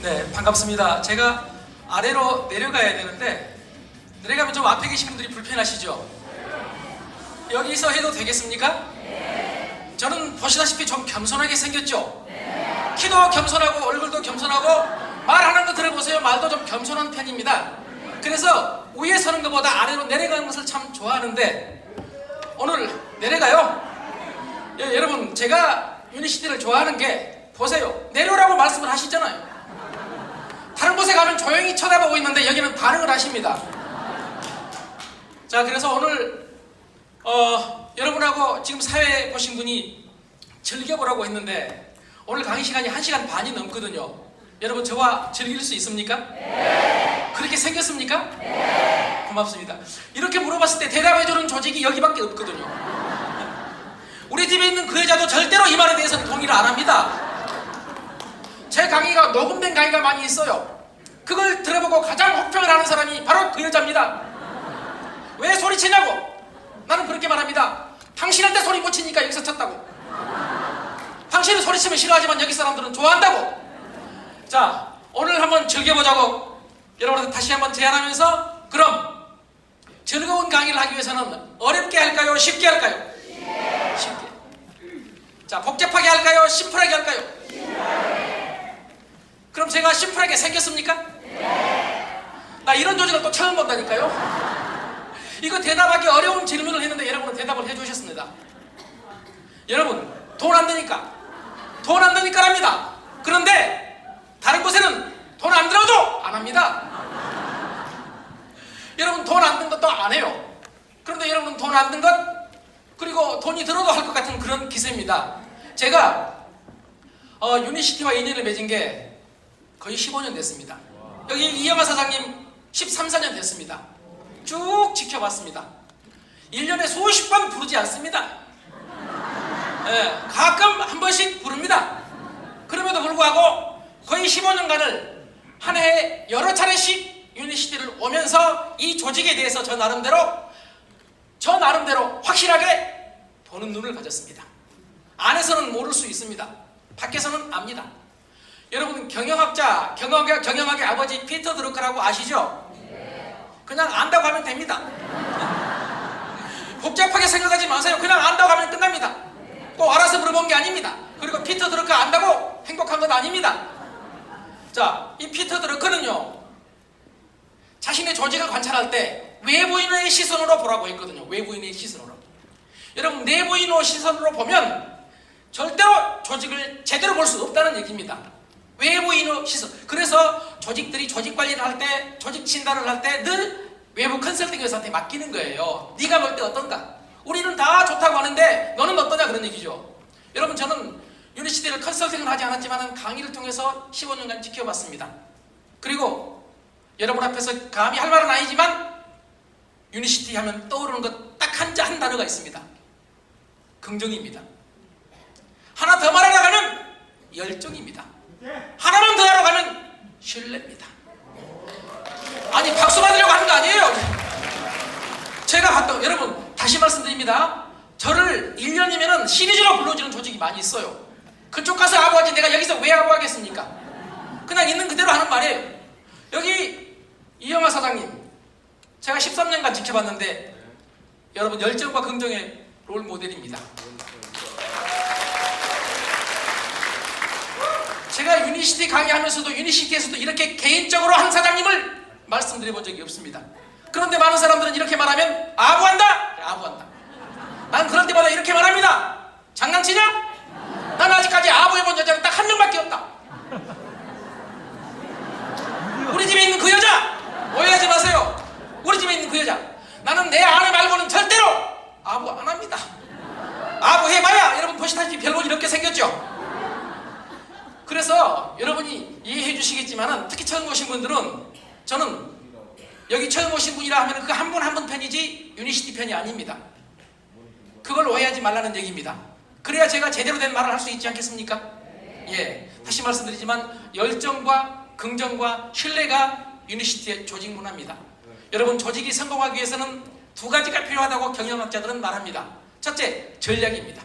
네, 반갑습니다. 제가 아래로 내려가야 되는데 내려가면 좀 앞에 계신 분들이 불편하시죠? 여기서 해도 되겠습니까? 저는 보시다시피 좀 겸손하게 생겼죠? 키도 겸손하고 얼굴도 겸손하고 말하는 거 들어보세요. 말도 좀 겸손한 편입니다. 그래서 위에 서는 것보다 아래로 내려가는 것을 참 좋아하는데 오늘 내려가요. 여러분, 제가 유니시티를 좋아하는 게 보세요. 내려오라고 말씀을 하시잖아요. 다른 곳에 가면 조용히 쳐다보고 있는데 여기는 반응을 하십니다. 자, 그래서 오늘 여러분하고 지금 사회 보신 분이 즐겨보라고 했는데 오늘 강의 시간이 1시간 반이 넘거든요. 여러분, 저와 즐길 수 있습니까? 네. 그렇게 생겼습니까? 네. 고맙습니다. 이렇게 물어봤을 때 대답해주는 조직이 여기밖에 없거든요. 우리 집에 있는 그 여자도 절대로 이 말에 대해서는 동의를 안 합니다. 제 강의가 녹음된 강의가 많이 있어요. 그걸 들어보고 가장 혹평을 하는 사람이 바로 그 여자입니다. 왜 소리치냐고? 나는 그렇게 말합니다. 당신한테 소리 못 치니까 여기서 쳤다고. 당신은 소리치면 싫어하지만 여기 사람들은 좋아한다고. 자, 오늘 한번 즐겨보자고 여러분한테 다시 한번 제안하면서, 그럼 즐거운 강의를 하기 위해서는 어렵게 할까요? 쉽게 할까요? 쉽게. 자, 복잡하게 할까요? 심플하게 할까요? 그럼 제가 심플하게 생겼습니까? 나 이런 조직을 또 처음 본다니까요. 이거 대답하기 어려운 질문을 했는데 여러분은 대답을 해주셨습니다. 여러분, 돈 안 드니까 합니다. 그런데 다른 곳에는 돈 안 들어도 안 합니다. 여러분, 돈 안 든 것도 안 해요. 그런데 여러분, 돈 안 든 것, 그리고 돈이 들어도 할 것 같은 그런 기세입니다. 제가 유니시티와 인연을 맺은 게 거의 15년 됐습니다. 여기 이영하 사장님 13, 14년 됐습니다. 쭉 지켜봤습니다. 1년에 수십 번 부르지 않습니다. 가끔 한 번씩 부릅니다. 그럼에도 불구하고 거의 15년간을 한 해에 여러 차례씩 유니시티를 오면서 이 조직에 대해서 저 나름대로 확실하게 보는 눈을 가졌습니다. 안에서는 모를 수 있습니다. 밖에서는 압니다. 여러분, 경영학의 아버지 피터 드루커라고 아시죠? 그냥 안다고 하면 됩니다. 복잡하게 생각하지 마세요. 그냥 안다고 하면 끝납니다. 꼭 알아서 물어본 게 아닙니다. 그리고 피터 드루커 안다고 행복한 건 아닙니다. 자, 이 피터 드루커는요, 자신의 조직을 관찰할 때 외부인의 시선으로 보라고 했거든요. 외부인의 시선으로. 여러분, 내부인의 시선으로 보면 절대로 조직을 제대로 볼 수 없다는 얘기입니다. 외부인의 시선. 그래서 조직들이 조직 관리를 할 때, 조직 진단을 할 때 늘 외부 컨설팅 회사한테 맡기는 거예요. 네가 볼 때 어떤가? 우리는 다 좋다고 하는데 너는 어떠냐, 그런 얘기죠. 여러분, 저는 유니시티를 컨설팅을 하지 않았지만 강의를 통해서 15년간 지켜봤습니다. 그리고 여러분 앞에서 감히 할 말은 아니지만 유니시티 하면 떠오르는 것 딱 한 단어가 있습니다. 긍정입니다. 하나 더 말하려면 열정입니다. 하나만 더 하러 가면 신뢰입니다. 아니, 박수 받으려고 하는 거 아니에요. 제가 여러분, 다시 말씀드립니다. 저를 1년이면 시리즈로 불러주는 조직이 많이 있어요. 그쪽 가서 아부하지 내가 여기서 왜 아부하겠습니까? 그냥 있는 그대로 하는 말이에요. 여기 이영하 사장님, 제가 13년간 지켜봤는데 여러분, 열정과 긍정의 롤 모델입니다. 제가 유니시티 강의하면서도 유니시티에서도 이렇게 개인적으로 한 사장님을 말씀드려본 적이 없습니다. 그런데 많은 사람들은 이렇게 말하면 아부한다? 그래, 아부한다. 난 그럴 때마다 이렇게 말합니다. 장난치냐? 난 아직까지 아부해본 여자는 딱 한 명밖에 없다. 우리 집에 있는 그 여자! 오해하지 마세요. 우리 집에 있는 그 여자. 나는 내 아내 말고는 절대로 아부 안 합니다. 아부해봐야 여러분 보시다시피 별로 이렇게 생겼죠? 그래서 여러분이 이해해 주시겠지만 특히 처음 오신 분들은, 저는 여기 처음 오신 분이라 하면 그 한 분 한 분 편이지 유니시티 편이 아닙니다. 그걸 오해하지 말라는 얘기입니다. 그래야 제가 제대로 된 말을 할 수 있지 않겠습니까? 예, 다시 말씀드리지만 열정과 긍정과 신뢰가 유니시티의 조직 문화입니다. 여러분, 조직이 성공하기 위해서는 두 가지가 필요하다고 경영학자들은 말합니다. 첫째, 전략입니다.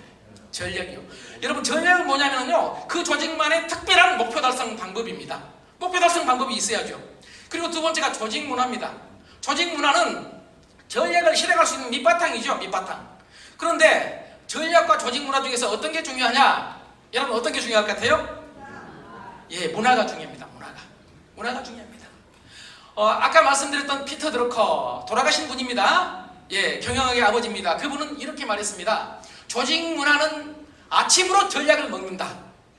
전략이요. 여러분, 전략은 뭐냐면요, 그 조직만의 특별한 목표 달성 방법입니다. 목표 달성 방법이 있어야죠. 그리고 두 번째가 조직 문화입니다. 조직 문화는 전략을 실행할 수 있는 밑바탕이죠. 밑바탕. 그런데 전략과 조직 문화 중에서 어떤 게 중요하냐? 여러분 어떤 게 중요할 것 같아요? 예, 문화가 중요합니다. 문화가 중요합니다. 아까 말씀드렸던 피터 드러커 돌아가신 분입니다. 예, 경영학의 아버지입니다. 그분은 이렇게 말했습니다. 조직 문화는 아침으로 전략을 먹는다.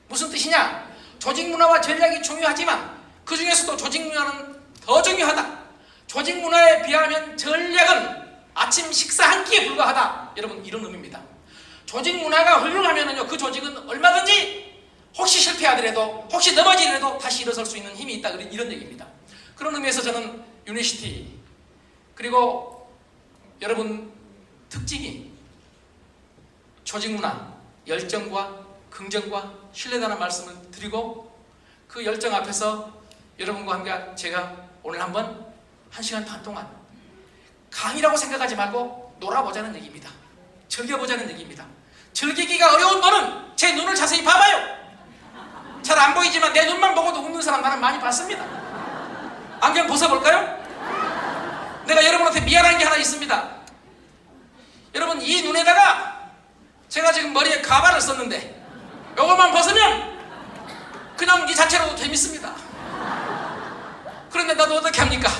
무슨 뜻이냐? 조직 문화와 전략이 중요하지만 그 중에서도 조직 문화는 더 중요하다. 조직 문화에 비하면 전략은 아침 식사 한 끼에 불과하다. 여러분 이런 의미입니다. 조직 문화가 훌륭하면은요, 그 조직은 얼마든지 혹시 실패하더라도 혹시 넘어지더라도 다시 일어설 수 있는 힘이 있다. 이런 얘기입니다. 그런 의미에서 저는 유니시티 그리고 여러분 특징이 조직 문화, 열정과 긍정과 신뢰라는 말씀을 드리고 그 열정 앞에서 여러분과 함께 제가 오늘 한번 1시간 반 동안 강의라고 생각하지 말고 놀아보자는 얘기입니다. 즐겨보자는 얘기입니다. 즐기기가 어려운 분은 제 눈을 자세히 봐봐요. 잘 안 보이지만 내 눈만 보고도 웃는 사람 나는 많이 봤습니다. 안경 벗어볼까요? 내가 여러분한테 미안한 게 하나 있습니다. 여러분 이 눈에다가 제가 지금 머리에 가발을 썼는데 요것만 벗으면 그냥 이 자체로도 재밌습니다. 그런데 나도 어떻게 합니까?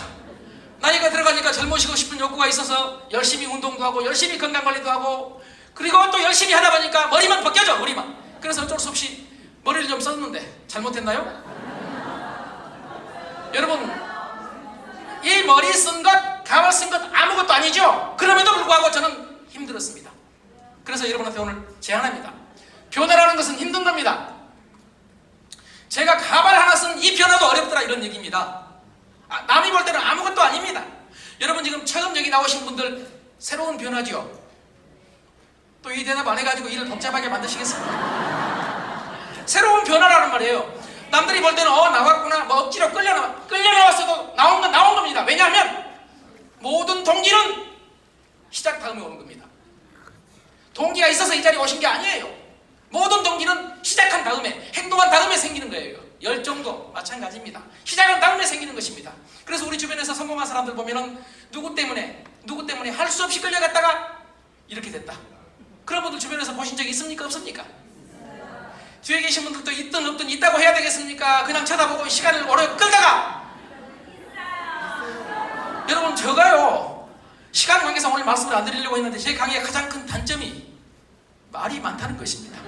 나이가 들어가니까 젊어지고 싶은 욕구가 있어서 열심히 운동도 하고 열심히 건강관리도 하고 그리고 또 열심히 하다 보니까 머리만 벗겨져. 머리만. 그래서 어쩔 수 없이 머리를 좀 썼는데 잘못했나요? 여러분 이 머리 쓴 것, 가발 쓴 것 아무것도 아니죠? 그럼에도 불구하고 저는 힘들었습니다. 그래서 여러분한테 오늘 제안합니다. 변화라는 것은 힘든 겁니다. 제가 가발 하나 쓴 이 변화도 어렵더라 이런 얘기입니다. 남이 볼 때는 아무것도 아닙니다. 여러분 지금 처음 여기 나오신 분들 새로운 변화죠. 또 이 대답 안 해가지고 일을 복잡하게 만드시겠습니까? 새로운 변화라는 말이에요. 남들이 볼 때는 나왔구나 뭐 억지로 끌려 나왔어도 나온 건 나온 겁니다. 왜냐하면 모든 동기는 시작 다음에 오는 겁니다. 동기가 있어서 이 자리에 오신 게 아니에요. 모든 동기는 시작한 다음에 행동한 다음에 생기는 거예요. 열정도 마찬가지입니다. 시작한 다음에 생기는 것입니다. 그래서 우리 주변에서 성공한 사람들 보면은 누구 때문에 할 수 없이 끌려갔다가 이렇게 됐다. 그런 분들 주변에서 보신 적이 있습니까? 없습니까? 뒤에 계신 분들도 있든 없든 있다고 해야 되겠습니까? 그냥 쳐다보고 시간을 오래 끌다가 여러분 제가요 시간 관계상 오늘 말씀을 안 드리려고 했는데 제 강의의 가장 큰 단점이 말이 많다는 것입니다.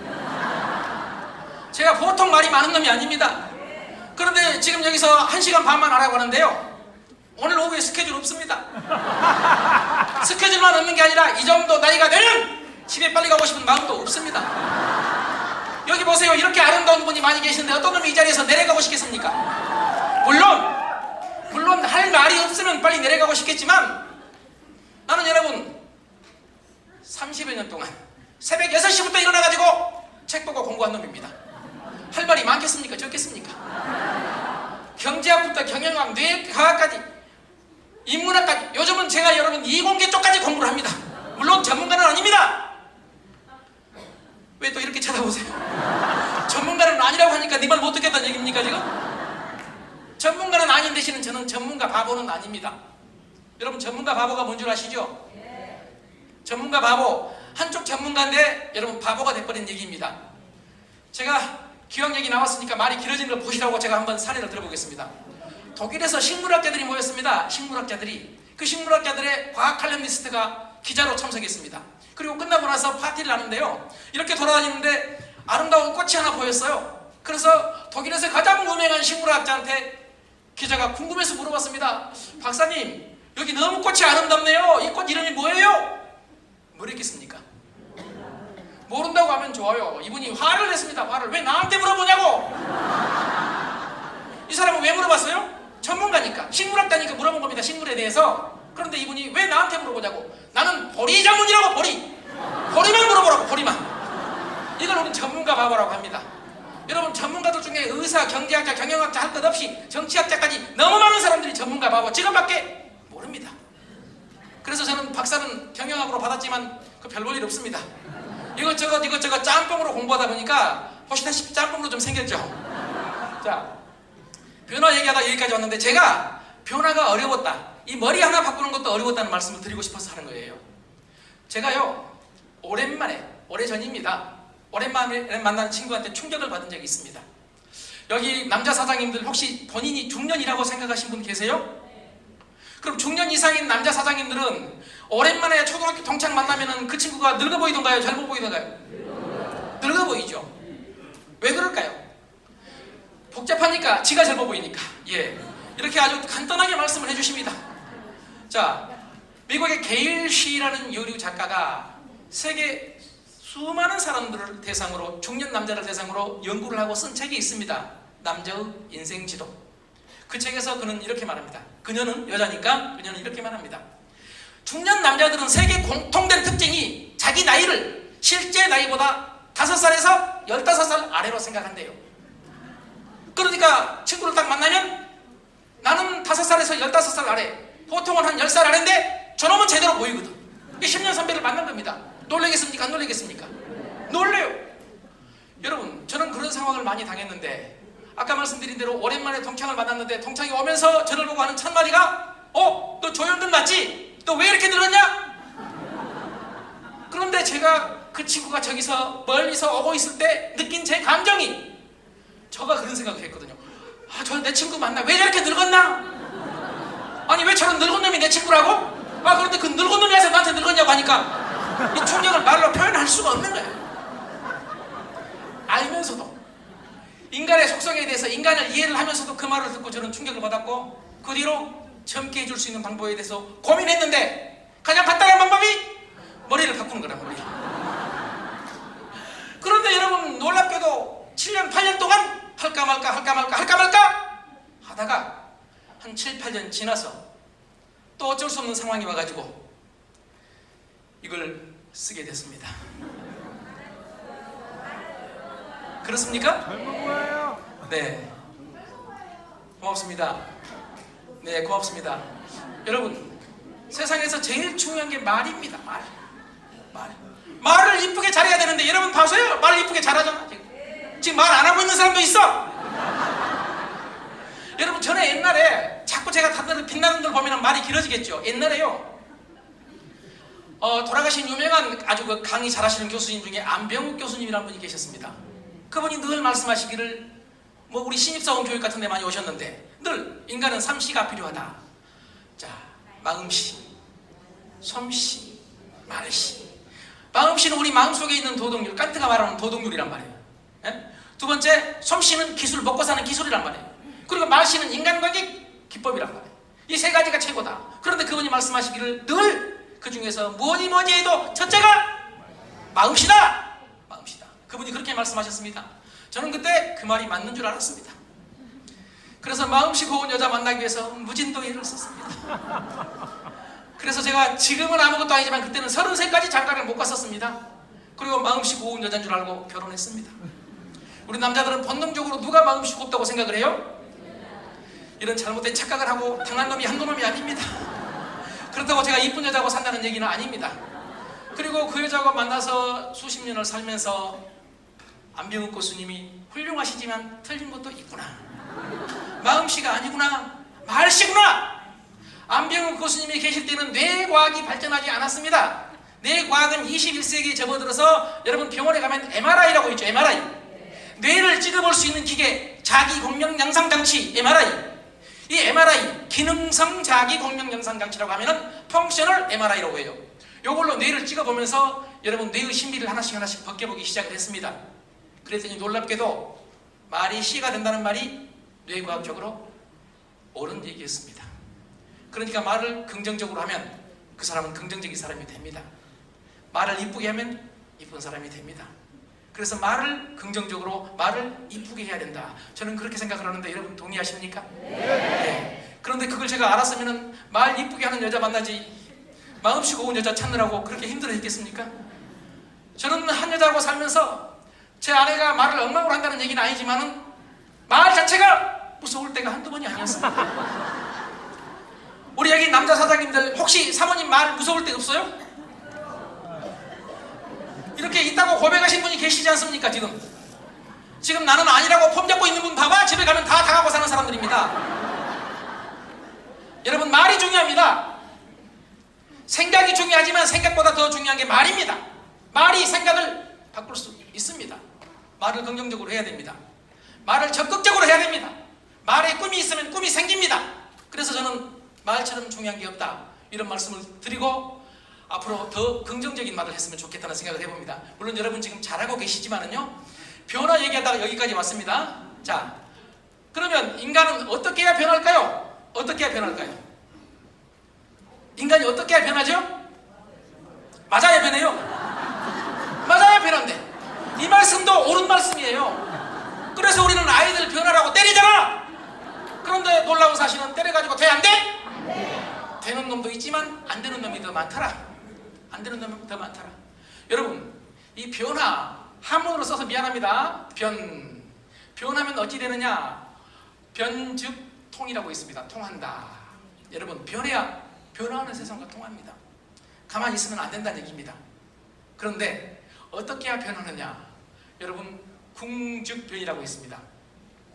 제가 보통 말이 많은 놈이 아닙니다. 그런데 지금 여기서 1시간 반만 하라고 하는데요, 오늘 오후에 스케줄 없습니다. 스케줄만 없는 게 아니라 이 정도 나이가 되면 집에 빨리 가고 싶은 마음도 없습니다. 여기 보세요. 이렇게 아름다운 분이 많이 계시는데 어떤 놈이 이 자리에서 내려가고 싶겠습니까? 물론 할 말이 없으면 빨리 내려가고 싶겠지만 나는 여러분 30여 년 동안 새벽 6시부터 일어나가지고 책 보고 공부한 놈입니다. 할 말이 많겠습니까? 적겠습니까? 경제학부터 경영학, 뇌과학까지 인문학까지 요즘은 제가 여러분 이공계 쪽까지 공부를 합니다. 물론 전문가는 아닙니다. 왜 또 이렇게 쳐다보세요? 전문가는 아니라고 하니까 네 말 못 듣겠다는 얘기입니까 지금? 전문가는 아닌 대신에 저는 전문가 바보는 아닙니다. 여러분 전문가 바보가 뭔 줄 아시죠? 전문가 바보, 한쪽 전문가인데 여러분 바보가 돼버린 얘기입니다. 제가 기왕 얘기 나왔으니까 말이 길어지는 걸 보시라고 제가 한번 사례를 들어보겠습니다. 독일에서 식물학자들이 모였습니다. 그 식물학자들의 과학 칼럼니스트가 기자로 참석했습니다. 그리고 끝나고 나서 파티를 하는데요, 이렇게 돌아다니는데 아름다운 꽃이 하나 보였어요. 그래서 독일에서 가장 유명한 식물학자한테 기자가 궁금해서 물어봤습니다. 박사님, 여기 너무 꽃이 아름답네요. 이 꽃 이름이 뭐예요? 뭐랬겠습니까? 모른다고 하면 좋아요. 이분이 화를 냈습니다. 화를. 왜 나한테 물어보냐고. 이 사람은 왜 물어봤어요? 전문가니까, 식물학자니까 물어본 겁니다. 식물에 대해서. 그런데 이분이 왜 나한테 물어보냐고. 나는 보리 전문이라고. 보리만 물어보라고. 보리만. 이걸 우리는 전문가 바보라고 합니다. 여러분 전문가들 중에 의사, 경제학자, 경영학자 할 것 없이 정치학자까지 너무 많은 사람들이 전문가 바보 지금밖에 모릅니다. 그래서 저는 박사는 경영학으로 받았지만 그 별 볼 일 없습니다. 이것저것 짬뽕으로 공부하다 보니까 보시다시피 짬뽕으로 좀 생겼죠. 자, 변화 얘기하다 여기까지 왔는데 제가 변화가 어려웠다, 이 머리 하나 바꾸는 것도 어려웠다는 말씀을 드리고 싶어서 하는 거예요. 제가요 오래전입니다. 오랜만에 만난 친구한테 충격을 받은 적이 있습니다. 여기 남자 사장님들 혹시 본인이 중년이라고 생각하신 분 계세요? 그럼 중년 이상인 남자 사장님들은 오랜만에 초등학교 동창 만나면은 그 친구가 늙어 보이던가요? 젊어 보이던가요? 늙어 보이죠. 왜 그럴까요? 복잡하니까, 지가 젊어 보이니까. 예, 이렇게 아주 간단하게 말씀을 해주십니다. 자, 미국의 게일 시라는 여류 작가가 세계 수많은 사람들을 대상으로, 중년 남자를 대상으로 연구를 하고 쓴 책이 있습니다. 남자의 인생지도. 그 책에서 그는 이렇게 말합니다. 그녀는 여자니까 그녀는 이렇게 말합니다. 중년 남자들은 세계 공통된 특징이 자기 나이를 실제 나이보다 5살에서 15살 아래로 생각한대요. 그러니까 친구를 딱 만나면 나는 5살에서 15살 아래, 보통은 한 10살 아래인데 저놈은 제대로 보이거든. 10년 선배를 만난 겁니다. 놀라겠습니까? 안 놀라겠습니까? 놀래요. 여러분, 저는 그런 상황을 많이 당했는데, 아까 말씀드린 대로 오랜만에 동창을 만났는데 동창이 오면서 저를 보고 하는 첫마디가 너 조현근 맞지? 너 왜 이렇게 늙었냐? 그런데 제가 그 친구가 저기서 멀리서 오고 있을 때 느낀 제 감정이, 저가 그런 생각을 했거든요. 저 내 친구 맞나? 왜 저렇게 늙었나? 아니 왜 저런 늙은 놈이 내 친구라고? 그런데 그 늙은 놈이 와서 나한테 늙었냐고 하니까 이 충격을 말로 표현할 수가 없는 거예요. 알면서도, 인간의 속성에 대해서 인간을 이해를 하면서도 그 말을 듣고 저는 충격을 받았고, 그 뒤로 젊게 해줄 수 있는 방법에 대해서 고민했는데 가장 간단한 방법이 머리를 바꾸는 거란 말이에요. 그런데 여러분, 놀랍게도 7년 8년 동안 할까 말까 하다가 한 7, 8년 지나서 또 어쩔 수 없는 상황이 와가지고 이걸 쓰게 됐습니다. 그렇습니까? 네, 고맙습니다. 네, 고맙습니다. 여러분, 세상에서 제일 중요한 게 말입니다. 말을 이쁘게 잘해야 되는데, 여러분 봐서요, 말을 이쁘게 잘하잖아. 지금 말 안 하고 있는 사람도 있어. 여러분, 전에 옛날에 자꾸 제가 다들 빛나는 걸 보면 말이 길어지겠죠. 옛날에요, 돌아가신 유명한 아주 그 강의 잘하시는 교수님 중에 안병욱 교수님이라는 분이 계셨습니다. 그분이 늘 말씀하시기를, 우리 신입사원 교육 같은 데 많이 오셨는데 늘 인간은 3C가 필요하다. 자, 마음씨, 솜씨, 말씨. 마음씨는 우리 마음속에 있는 도덕률, 칸트가 말하는 도덕률이란 말이에요. 예? 두 번째, 솜씨는 기술, 먹고 사는 기술이란 말이에요. 그리고 말씨는 인간관계 기법이란 말이에요. 이 세 가지가 최고다. 그런데 그분이 말씀하시기를 늘 그 중에서 뭐니 해도 첫째가 마음씨다. 그분이 그렇게 말씀하셨습니다. 저는 그때 그 말이 맞는 줄 알았습니다. 그래서 마음씨 고운 여자 만나기 위해서 무진도 애를 썼습니다. 그래서 제가 지금은 아무것도 아니지만 그때는 30세까지 장가를 못 갔었습니다. 그리고 마음씨 고운 여자인 줄 알고 결혼했습니다. 우리 남자들은 본능적으로 누가 마음씨 곱다고 생각을 해요? 이런 잘못된 착각을 하고 당한 놈이 한두 놈이 아닙니다. 그렇다고 제가 이쁜 여자하고 산다는 얘기는 아닙니다. 그리고 그 여자하고 만나서 수십 년을 살면서 안병욱 교수님이 훌륭하시지만 틀린 것도 있구나, 마음씨가 아니구나, 말씨구나. 안병욱 교수님이 계실 때는 뇌과학이 발전하지 않았습니다. 뇌과학은 21세기에 접어들어서 여러분 병원에 가면 MRI라고 있죠. MRI, 뇌를 찍어볼 수 있는 기계, 자기공명영상장치 MRI. 이 MRI, 기능성 자기공명영상장치라고 하면은 펑셔널 MRI라고 해요. 이걸로 뇌를 찍어보면서 여러분 뇌의 신비를 하나씩 벗겨보기 시작을 했습니다. 그랬더니 놀랍게도 말이 C가 된다는 말이 뇌과학적으로 옳은 얘기였습니다. 그러니까 말을 긍정적으로 하면 그 사람은 긍정적인 사람이 됩니다. 말을 이쁘게 하면 이쁜 사람이 됩니다. 그래서 말을 긍정적으로, 말을 이쁘게 해야 된다. 저는 그렇게 생각을 하는데 여러분 동의하십니까? 네. 그런데 그걸 제가 알았으면 말 이쁘게 하는 여자 만나지 마음씨 고운 여자 찾느라고 그렇게 힘들어 했겠습니까? 저는 한 여자하고 살면서 제 아내가 말을 엉망으로 한다는 얘기는 아니지만은 말 자체가 무서울 때가 한두 번이 아니었습니다. 우리 여기 남자 사장님들 혹시 사모님 말 무서울 때 없어요? 이렇게 있다고 고백하신 분이 계시지 않습니까? 지금 지금 나는 아니라고 폼 잡고 있는 분 봐봐. 집에 가면 다 당하고 사는 사람들입니다. 여러분, 말이 중요합니다. 생각이 중요하지만 생각보다 더 중요한 게 말입니다. 말이 생각을 바꿀 수 있습니다. 말을 긍정적으로 해야 됩니다. 말을 적극적으로 해야 됩니다. 말에 꿈이 있으면 꿈이 생깁니다. 그래서 저는 말처럼 중요한 게 없다, 이런 말씀을 드리고 앞으로 더 긍정적인 말을 했으면 좋겠다는 생각을 해봅니다. 물론 여러분 지금 잘하고 계시지만은요, 변화 얘기하다가 여기까지 왔습니다. 자, 그러면 인간은 어떻게 해야 변할까요? 어떻게 해야 변할까요? 인간이 어떻게 해야 변하죠? 맞아야 변해요. 맞아야 변한대. 이 말씀도 옳은 말씀이에요. 그래서 우리는 아이들 변하라고 때리잖아. 그런데 놀라운 사실은 때려가지고 돼? 안 돼? 되는 놈도 있지만 안 되는 놈이 더 많더라. 안 되는 놈이 더 많더라. 여러분, 이 변화 한문으로 써서 미안합니다. 변하면 어찌 되느냐? 변즉 통이라고 있습니다. 통한다. 여러분, 변해야 변화하는 세상과 통합니다. 가만히 있으면 안 된다는 얘기입니다. 그런데 어떻게 해야 변하느냐? 여러분, 궁즉변이라고 있습니다.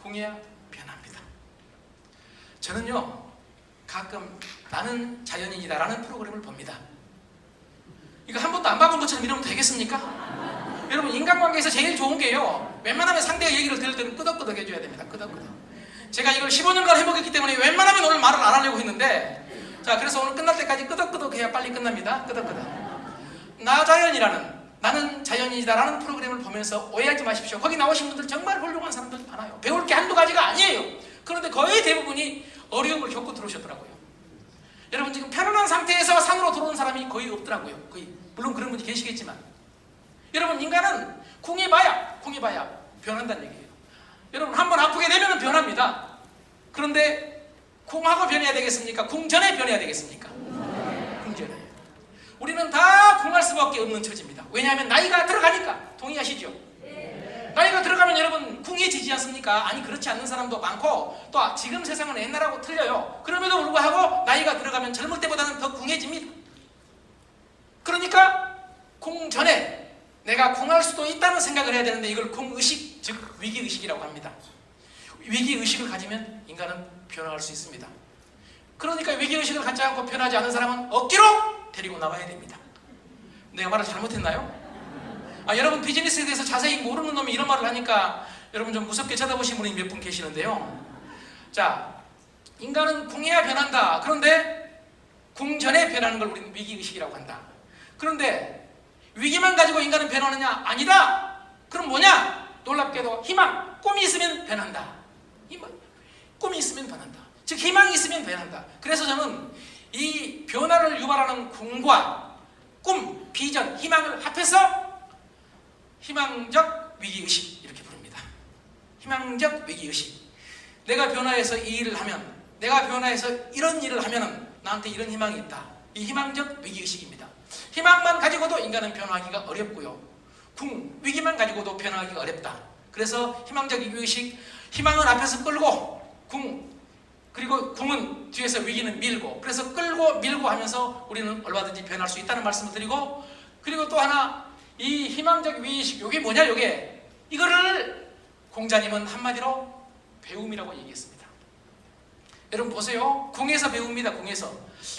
궁해야 변합니다. 저는요, 가끔 나는 자연인이다 라는 프로그램을 봅니다. 이거 한 번도 안 봐본 것처럼 이러면 되겠습니까? 여러분, 인간관계에서 제일 좋은 게요, 웬만하면 상대가 얘기를 들을 때는 끄덕끄덕 해줘야 됩니다. 끄덕끄덕. 제가 이걸 15년간 해먹었기 때문에 웬만하면 오늘 말을 안 하려고 했는데, 자, 그래서 오늘 끝날 때까지 끄덕끄덕 해야 빨리 끝납니다. 끄덕끄덕. 나자연이라는, 나는 자연인이다 라는 프로그램을 보면서 오해하지 마십시오. 거기 나오신 분들 정말 훌륭한 사람들 많아요. 배울 게 한두 가지가 아니에요. 그런데 거의 대부분이 어려움을 겪고 들어오셨더라고요. 여러분, 지금 편안한 상태에서 산으로 들어온 사람이 거의 없더라고요. 거의. 물론 그런 분이 계시겠지만, 여러분, 인간은 궁해봐야 변한다는 얘기예요. 여러분, 한번 아프게 되면 변합니다. 그런데 궁하고 변해야 되겠습니까? 궁 전에 변해야 되겠습니까? 궁 전에. 우리는 다 궁할 수밖에 없는 처지입니다. 왜냐하면 나이가 들어가니까. 동의하시죠? 나이가 들어가면 여러분 궁해지지 않습니까? 아니, 그렇지 않는 사람도 많고, 또 지금 세상은 옛날하고 틀려요. 그럼에도 불구하고 나이가 들어가면 젊을 때보다는 더 궁해집니다. 그러니까 궁 전에 내가 궁할 수도 있다는 생각을 해야 되는데, 이걸 궁의식, 즉 위기의식이라고 합니다. 위기의식을 가지면 인간은 변화할 수 있습니다. 그러니까 위기의식을 갖지 않고 변하지 않은 사람은 억지로 데리고 나와야 됩니다. 내가 말을 잘못했나요? 여러분, 비즈니스에 대해서 자세히 모르는 놈이 이런 말을 하니까 여러분 좀 무섭게 쳐다보신 분이 몇 분 계시는데요. 자, 인간은 궁해야 변한다. 그런데 궁 전에 변하는 걸 우리는 위기의식이라고 한다. 그런데 위기만 가지고 인간은 변하느냐? 아니다. 그럼 뭐냐? 놀랍게도 희망, 꿈이 있으면 변한다. 희망, 꿈이 있으면 변한다. 즉 희망이 있으면 변한다. 그래서 저는 이 변화를 유발하는 궁과 꿈, 비전, 희망을 합해서 희망적 위기의식 이렇게 부릅니다. 희망적 위기의식. 내가 변화해서 이 일을 하면, 내가 변화해서 이런 일을 하면 나한테 이런 희망이 있다. 이 희망적 위기의식입니다. 희망만 가지고도 인간은 변화하기가 어렵고요, 위기만 가지고도 변화하기가 어렵다. 그래서 희망적 위기의식, 희망은 앞에서 끌고 그리고 궁은 뒤에서 위기는 밀고, 그래서 끌고 밀고 하면서 우리는 얼마든지 변할 수 있다는 말씀을 드리고, 그리고 또 하나, 이 희망적 위기의식, 요게 뭐냐? 이거를 공자님은 한마디로 배움이라고 얘기했습니다. 여러분 보세요. 궁에서 배웁니다. 궁에서.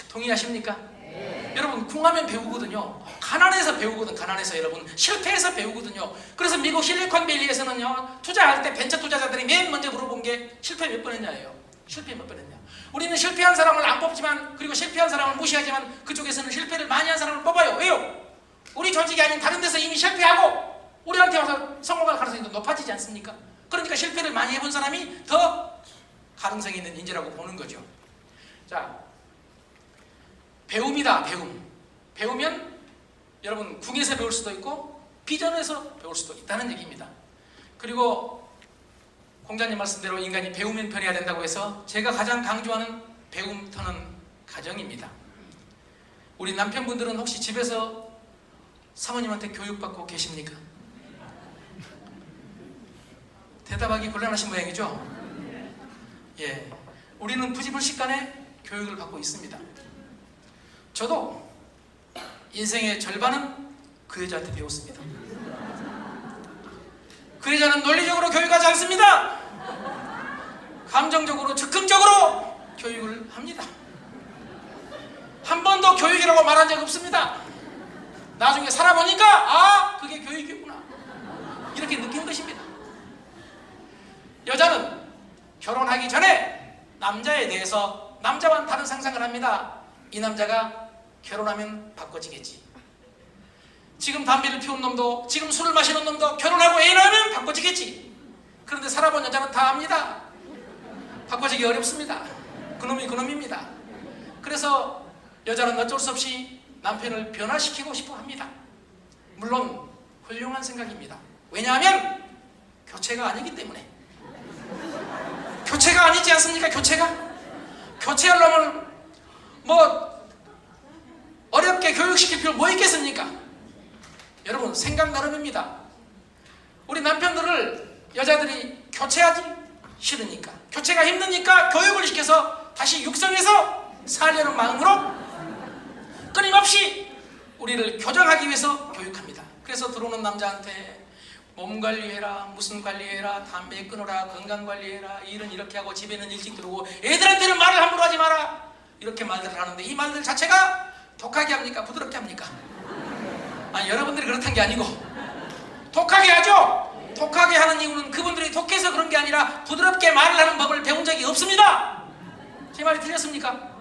동의하십니까? 네. 여러분, 궁하면 배우거든요. 가난해서 배우거든. 가난해서. 여러분, 실패해서 배우거든요. 그래서 미국 실리콘밸리에서는요, 투자할 때 벤처 투자자들이 맨 먼저 물어본 게 실패 몇 번 했냐예요. 실패 몇 번 했냐. 우리는 실패한 사람을 안 뽑지만, 그리고 실패한 사람을 무시하지만, 그쪽에서는 실패를 많이 한 사람을 뽑아요. 왜요? 우리 조직이 아닌 다른 데서 이미 실패하고 우리한테 와서 성공할 가능성이 더 높아지지 않습니까? 그러니까 실패를 많이 해본 사람이 더 가능성이 있는 인재라고 보는 거죠. 자, 배움이다. 배우면 여러분 궁에서 배울 수도 있고 비전에서 배울 수도 있다는 얘기입니다. 그리고 공자님 말씀대로 인간이 배우면 변해야 된다고 해서 제가 가장 강조하는 배움터는 가정입니다. 우리 남편분들은 혹시 집에서 사모님한테 교육받고 계십니까? 대답하기 곤란하신 모양이죠? 예, 우리는 부지불식간에 교육을 받고 있습니다. 저도 인생의 절반은 그 여자한테 배웠습니다. 그 여자는 논리적으로 교육하지 않습니다. 감정적으로 즉흥적으로 교육을 합니다. 한 번도 교육이라고 말한 적 없습니다. 나중에 살아보니까 아, 그게 교육이구나 이렇게 느낀 것입니다. 여자는 결혼하기 전에 남자에 대해서 남자와는 다른 상상을 합니다. 이 남자가 결혼하면 바꿔지겠지. 지금 담배를 피운 놈도 지금 술을 마시는 놈도 결혼하고 애 낳으면 바꿔지겠지. 그런데 살아본 여자는 다 압니다. 바꿔지기 어렵습니다. 그놈이 그놈입니다. 그래서 여자는 어쩔 수 없이 남편을 변화시키고 싶어 합니다. 물론 훌륭한 생각입니다. 왜냐하면 교체가 아니기 때문에. 교체가 아니지 않습니까? 교체하려면 뭐 어렵게 교육시킬 필요 뭐 있겠습니까? 여러분, 생각 나름입니다. 우리 남편들을 여자들이 교체하지 싫으니까, 교체가 힘드니까 교육을 시켜서 다시 육성해서 살려는 마음으로 끊임없이 우리를 교정하기 위해서 교육합니다. 그래서 들어오는 남자한테 몸 관리해라, 무슨 관리해라, 담배 끊어라, 건강 관리해라, 일은 이렇게 하고 집에는 일찍 들어오고 애들한테는 말을 함부로 하지 마라, 이렇게 말들을 하는데 이 말들 자체가 독하게 합니까? 부드럽게 합니까? 아니, 여러분들이 그렇다는 게 아니고 독하게 하죠. 독하게 하는 이유는 그분들이 독해서 그런 게 아니라 부드럽게 말을 하는 법을 배운 적이 없습니다. 제 말이 틀렸습니까?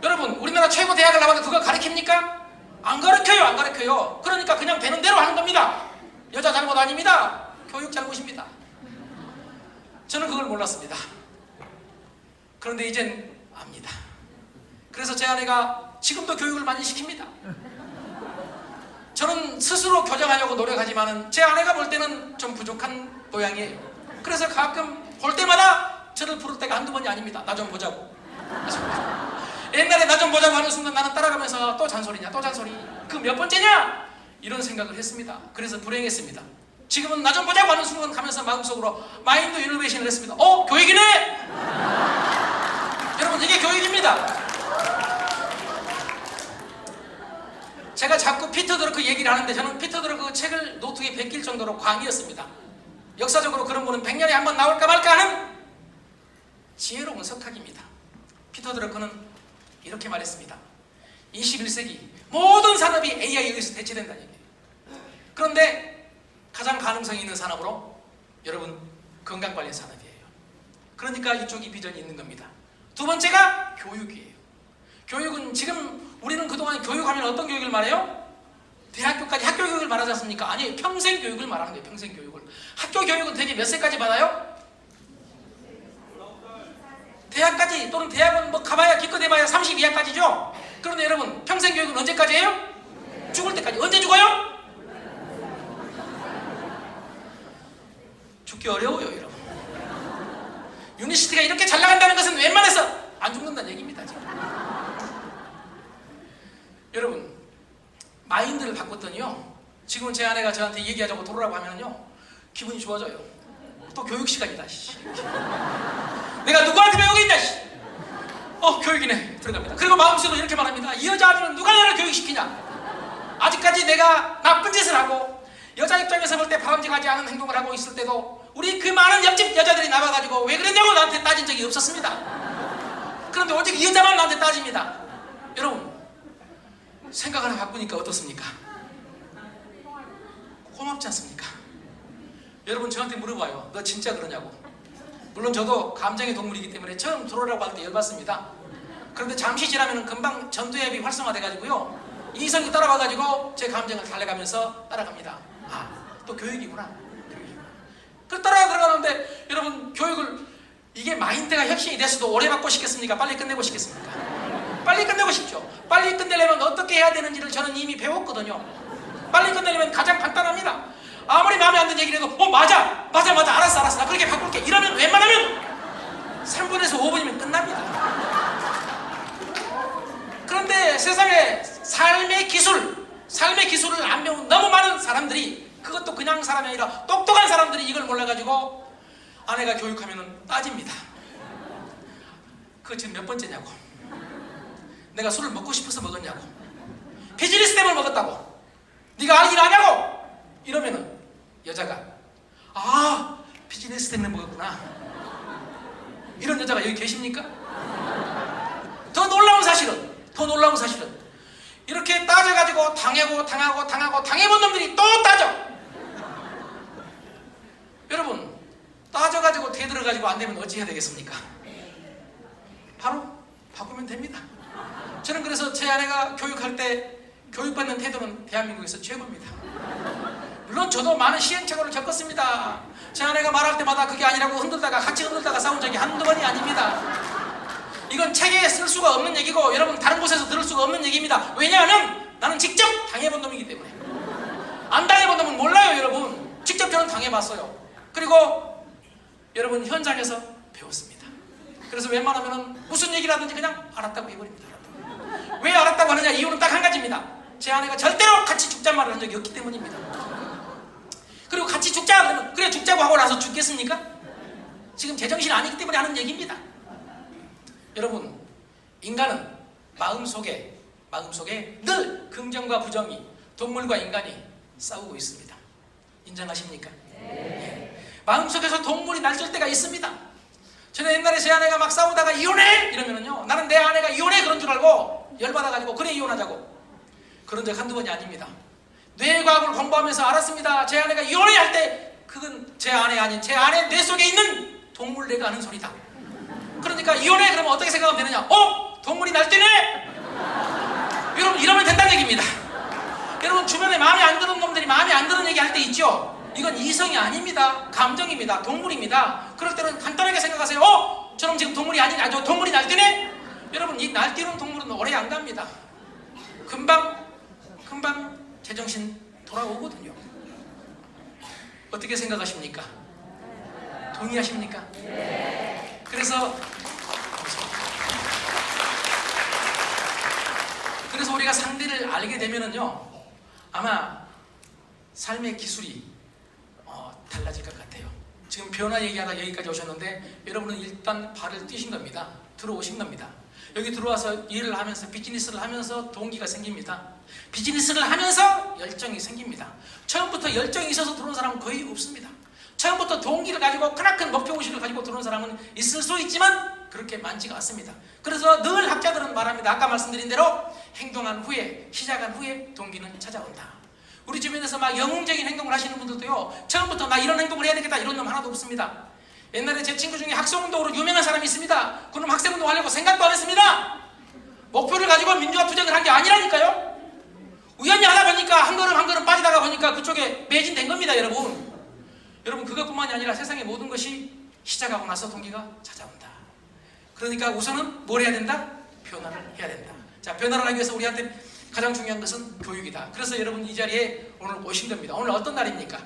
여러분, 우리나라 최고 대학을 나와도 그거 가르칩니까? 안 가르쳐요. 그러니까 그냥 되는 대로 하는 겁니다. 여자 잘못 아닙니다. 교육 잘못입니다. 저는 그걸 몰랐습니다. 그런데 이젠 압니다. 그래서 제 아내가 지금도 교육을 많이 시킵니다. 저는 스스로 교정하려고 노력하지만 제 아내가 볼 때는 좀 부족한 모양이에요. 그래서 가끔 볼 때마다 저를 부를 때가 한두 번이 아닙니다. 나 좀 보자고. 옛날에 나 좀 보자고 하는 순간 나는 따라가면서 또 잔소리냐, 또 잔소리. 그 몇 번째냐? 이런 생각을 했습니다. 그래서 불행했습니다. 지금은 나 좀 보자고 하는 순간 가면서 마음속으로 마인드 이노베이션을 했습니다. 교육이네! 여러분, 이게 교육입니다. 제가 자꾸 피터 드러크 얘기를 하는데 저는 피터 드러크 책을 노트에 베낄 정도로 광이었습니다. 역사적으로 그런 분은 100년에 한 번 나올까 말까 하는 지혜로운 석학입니다. 피터 드러크는 이렇게 말했습니다. 21세기 모든 산업이 AI에 의해서 대체된다는 얘기예요. 그런데 가장 가능성이 있는 산업으로 여러분, 건강관리 산업이에요. 그러니까 이쪽이 비전이 있는 겁니다. 두 번째가 교육이에요. 교육은 지금 우리는 그동안 교육하면 어떤 교육을 말해요? 대학교까지 학교 교육을 말하지 않습니까? 아니, 평생 교육을 말하는 거예요. 평생 교육을. 학교 교육은 대개 몇 세까지 받아요? 대학까지, 또는 대학은 뭐 가봐야 기껏 해봐야 32학까지죠. 그런데 여러분, 평생 교육은 언제까지 해요? 죽을 때까지. 언제 죽어요? 죽기 어려워요, 여러분. 유니시티가 이렇게 잘 나간다는 것은 웬만해서 안 죽는다는 얘기입니다, 지금. 여러분, 마인드를 바꿨더니요, 지금은 제 아내가 저한테 얘기하자고 돌아라고 하면요 기분이 좋아져요. 또 교육 시간이다. 내가 누구한테 배우겠냐. 교육이네. 들어갑니다. 그리고 마음속으로 이렇게 말합니다. 이 여자는 누가 나를 교육시키냐. 아직까지 내가 나쁜 짓을 하고 여자 입장에서 볼 때 바람직하지 않은 행동을 하고 있을 때도 우리 그 많은 옆집 여자들이 나와가지고 왜 그랬냐고 나한테 따진 적이 없었습니다. 그런데 오직 이 여자만 나한테 따집니다. 여러분, 생각을 하나 바꾸니까 어떻습니까? 고맙지 않습니까? 여러분, 저한테 물어봐요. 너 진짜 그러냐고. 물론 저도 감정의 동물이기 때문에 처음 들어오라고 할 때 열받습니다. 그런데 잠시 지나면 금방 전두엽이 활성화돼가지고요, 이성이 따라와가지고 제 감정을 달래가면서 따라갑니다. 또 교육이구나. 그 따라 들어가는데 여러분, 교육을, 이게 마인드가 혁신이 됐어도 오래 받고 싶겠습니까? 빨리 끝내고 싶겠습니까? 빨리 끝내고 싶죠. 빨리 끝내려면 어떻게 해야 되는지를 저는 이미 배웠거든요. 빨리 끝내려면 가장 간단합니다. 아무리 마음에 안 드는 얘기를 해도 맞아 알았어 나 그렇게 바꿀게 이러면 웬만하면 3분에서 5분이면 끝납니다. 그런데 세상에 삶의 기술을 안 배운 너무 많은 사람들이, 그것도 그냥 사람이 아니라 똑똑한 사람들이 이걸 몰라가지고 아내가 교육하면 따집니다. 그거 지금 몇 번째냐고. 내가 술을 먹고 싶어서 먹었냐고. 비즈니스 때문에 먹었다고. 네가 알긴 아냐고. 이러면은 여자가 아, 비즈니스 때문에 먹었구나. 이런 여자가 여기 계십니까? 더 놀라운 사실은 이렇게 따져가지고 당해본 놈들이 또 따져. 여러분, 따져가지고 대들어가지고 안 되면 어찌 해야 되겠습니까? 바로 바꾸면 됩니다. 저는 그래서 제 아내가 교육할 때 교육받는 태도는 대한민국에서 최고입니다. 물론 저도 많은 시행착오를 겪었습니다. 제 아내가 말할 때마다 그게 아니라고 같이 흔들다가 싸운 적이 한두 번이 아닙니다. 이건 책에 쓸 수가 없는 얘기고 여러분 다른 곳에서 들을 수가 없는 얘기입니다. 왜냐하면 나는 직접 당해본 놈이기 때문에. 안 당해본 놈은 몰라요, 여러분. 직접 저는 당해봤어요. 그리고 여러분 현장에서 배웠습니다. 그래서 웬만하면 무슨 얘기를 하든지 그냥 알았다고 해버립니다. 왜 알았다고 하느냐? 이유는 딱 한 가지입니다. 제 아내가 절대로 같이 죽자 말을 한 적이 없기 때문입니다. 그리고 같이 죽자 그러면 그래 죽자고 하고 나서 죽겠습니까? 지금 제정신이 아니기 때문에 하는 얘기입니다. 여러분, 인간은 마음속에 늘 긍정과 부정이, 동물과 인간이 싸우고 있습니다. 인정하십니까? 네. 마음속에서 동물이 날뛸 때가 있습니다. 저는 옛날에 제 아내가 막 싸우다가 이혼해! 이러면은요, 나는 내 아내가 이혼해! 그런 줄 알고 열받아가지고 그래 이혼하자고. 그런 적 한두 번이 아닙니다. 뇌과학을 공부하면서 알았습니다. 제 아내가 이혼해 할 때 그건 제 아내 아닌 제 아내 뇌 속에 있는 동물 뇌가 하는 소리다. 그러니까 이혼해 그러면 어떻게 생각하면 되느냐? 동물이 날뛰네! 여러분 이러면 된다는 얘기입니다. 여러분 주변에 마음에 안 드는 놈들이 마음에 안 드는 얘기 할 때 있죠? 이건 이성이 아닙니다. 감정입니다. 동물입니다. 그럴 때는 간단하게 생각하세요. 저놈 지금 동물이 아니냐? 저 동물이 날뛰네? 여러분 이 날뛰는 동물은 오래 안 갑니다. 금방 제정신 돌아오거든요. 어떻게 생각하십니까? 동의하십니까? 네. 그래서 우리가 상대를 알게 되면은요, 아마 삶의 기술이 달라질 것 같아요. 지금 변화 얘기하다 여기까지 오셨는데 여러분은 일단 발을 뛰신 겁니다. 들어오신 겁니다. 여기 들어와서 일을 하면서 비즈니스를 하면서 동기가 생깁니다. 비즈니스를 하면서 열정이 생깁니다. 처음부터 열정이 있어서 들어온 사람은 거의 없습니다. 처음부터 동기를 가지고 크나큰 목표의식을 가지고 들어온 사람은 있을 수 있지만 그렇게 많지가 않습니다. 그래서 늘 학자들은 말합니다. 아까 말씀드린 대로 행동한 후에, 시작한 후에 동기는 찾아온다. 우리 주변에서 막 영웅적인 행동을 하시는 분들도요, 처음부터 나 이런 행동을 해야 되겠다 이런 놈 하나도 없습니다. 옛날에 제 친구 중에 학생운동으로 유명한 사람이 있습니다. 그놈 학생운동 하려고 생각도 안 했습니다. 목표를 가지고 민주화 투쟁을 한 게 아니라니까요. 우연히 하다 보니까 한 걸음 빠지다가 보니까 그쪽에 매진된 겁니다. 여러분 그것뿐만이 아니라 세상의 모든 것이 시작하고 나서 동기가 찾아온다. 그러니까 우선은 뭘 해야 된다? 변화를 해야 된다. 자, 변화를 하기 위해서 우리한테 가장 중요한 것은 교육이다. 그래서 여러분 이 자리에 오늘 오신 겁니다. 오늘 어떤 날입니까?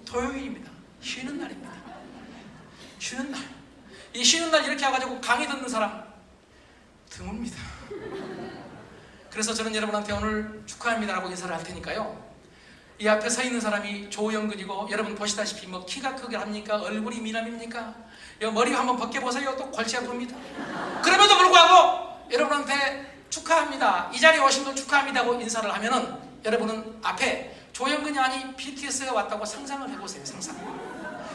토요일입니다. 쉬는 날입니다. 쉬는 날. 이 쉬는 날 이렇게 와가지고 강의 듣는 사람 드뭅니다. 그래서 저는 여러분한테 오늘 축하합니다라고 인사를 할 테니까요, 이 앞에 서 있는 사람이 조영근이고 여러분 보시다시피 뭐 키가 크게 합니까? 얼굴이 미남입니까? 머리 한번 벗겨보세요. 또 골치 아픕니다. 그럼에도 불구하고 여러분한테 축하합니다, 이 자리에 오신 걸 축하합니다고 인사를 하면은 여러분은 앞에 조영근이 아니 BTS가 왔다고 상상을 해보세요. 상상.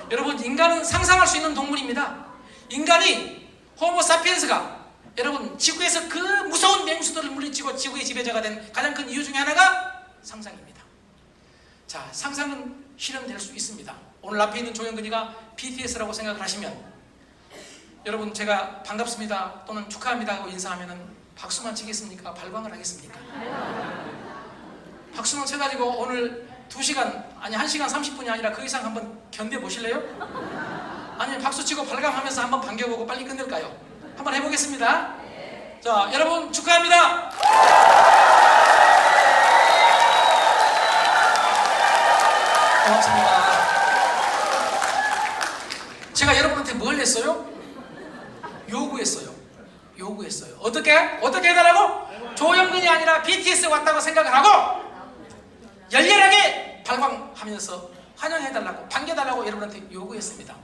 여러분 인간은 상상할 수 있는 동물입니다. 인간이 호모사피엔스가 여러분 지구에서 그 무서운 맹수들을 물리치고 지구의 지배자가 된 가장 큰 이유 중에 하나가 상상입니다. 자, 상상은 실현될 수 있습니다. 오늘 앞에 있는 조영근이가 BTS라고 생각을 하시면 여러분 제가 반갑습니다 또는 축하합니다 하고 인사하면은 박수만 치겠습니까? 발광을 하겠습니까? 박수만 쳐가지고 오늘 2시간 아니 1시간 30분이 아니라 그 이상 한번 견뎌보실래요? 아니면 박수치고 발광하면서 한번 반겨보고 빨리 끝낼까요? 한번 해보겠습니다. 자, 여러분 축하합니다. 고맙습니다. 제가 여러분한테 뭘 했어요? 요구했어요. 어떻게 해달라고? 조영근이 아니라 BTS 왔다고 생각을 하고 열렬하게 발광하면서 환영해달라고, 반겨달라고 여러분한테 요구했습니다.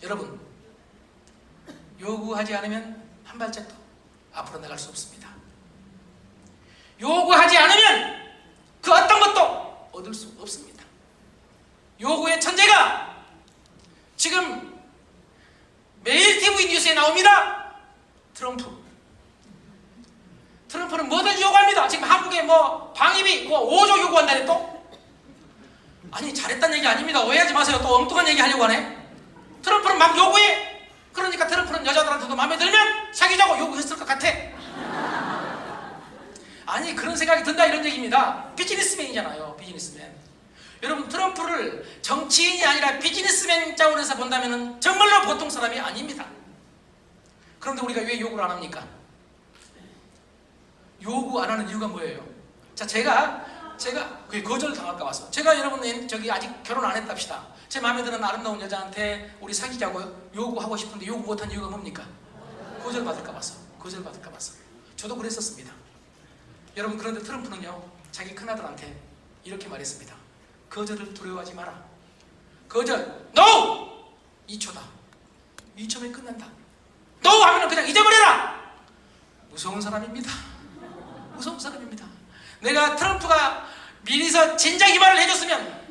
여러분, 요구하지 않으면 한 발짝도 앞으로 나갈 수 없습니다. 요구하지 않으면 그 어떤 것도 얻을 수 없습니다. 요구의 천재가 지금 매일 TV 뉴스에 나옵니다. 트럼프는 뭐든지 요구합니다. 지금 한국에 뭐 방위비 5조 요구한다네 또? 아니 잘했다는 얘기 아닙니다. 오해하지 마세요. 또 엉뚱한 얘기 하려고 하네. 트럼프는 막 요구해. 그러니까 트럼프는 여자들한테도 마음에 들면 사귀자고 요구했을 것 같아. 아니 그런 생각이 든다 이런 얘기입니다. 비즈니스맨이잖아요. 비즈니스맨. 여러분 트럼프를 정치인이 아니라 비즈니스맨 차원에서 본다면 정말로 보통 사람이 아닙니다. 그런데 우리가 왜 요구를 안 합니까? 요구 안 하는 이유가 뭐예요? 자, 제가 거절 당할까 봐서. 제가 여러분 저기 아직 결혼 안 했답시다. 제 마음에 드는 아름다운 여자한테 우리 사귀자고 요구하고 싶은데 요구 못한 이유가 뭡니까? 거절 받을까 봐서. 저도 그랬었습니다. 여러분 그런데 트럼프는요 자기 큰아들한테 이렇게 말했습니다. 거절을 두려워하지 마라. 거절 NO! 2초다. 2초면 끝난다. NO 하면 그냥 잊어버려라. 무서운 사람입니다. 내가 트럼프가 미리서 진작 이 말을 해줬으면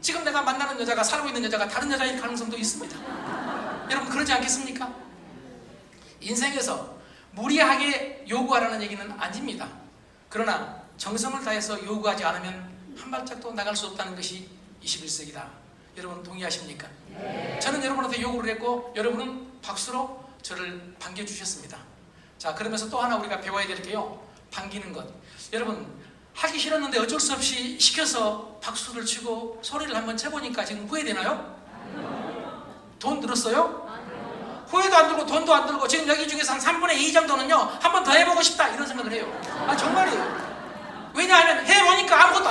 지금 내가 만나는 여자가, 살고 있는 여자가 다른 여자일 가능성도 있습니다. 여러분 그러지 않겠습니까? 인생에서 무리하게 요구하라는 얘기는 아닙니다. 그러나 정성을 다해서 요구하지 않으면 한 발짝도 나갈 수 없다는 것이 21세기다. 여러분 동의하십니까? 네. 저는 여러분한테 요구를 했고 여러분은 박수로 저를 반겨주셨습니다. 자, 그러면서 또 하나 우리가 배워야 될 게요, 반기는 것. 여러분 하기 싫었는데 어쩔 수 없이 시켜서 박수를 치고 소리를 한번 쳐보니까 지금 후회되나요? 돈 들었어요? 후회도 안 들고 돈도 안 들고 지금 여기 중에서 한 3분의 2 정도는요 한 번 더 해보고 싶다 이런 생각을 해요. 아 정말이에요. 왜냐하면 해보니까 아무것도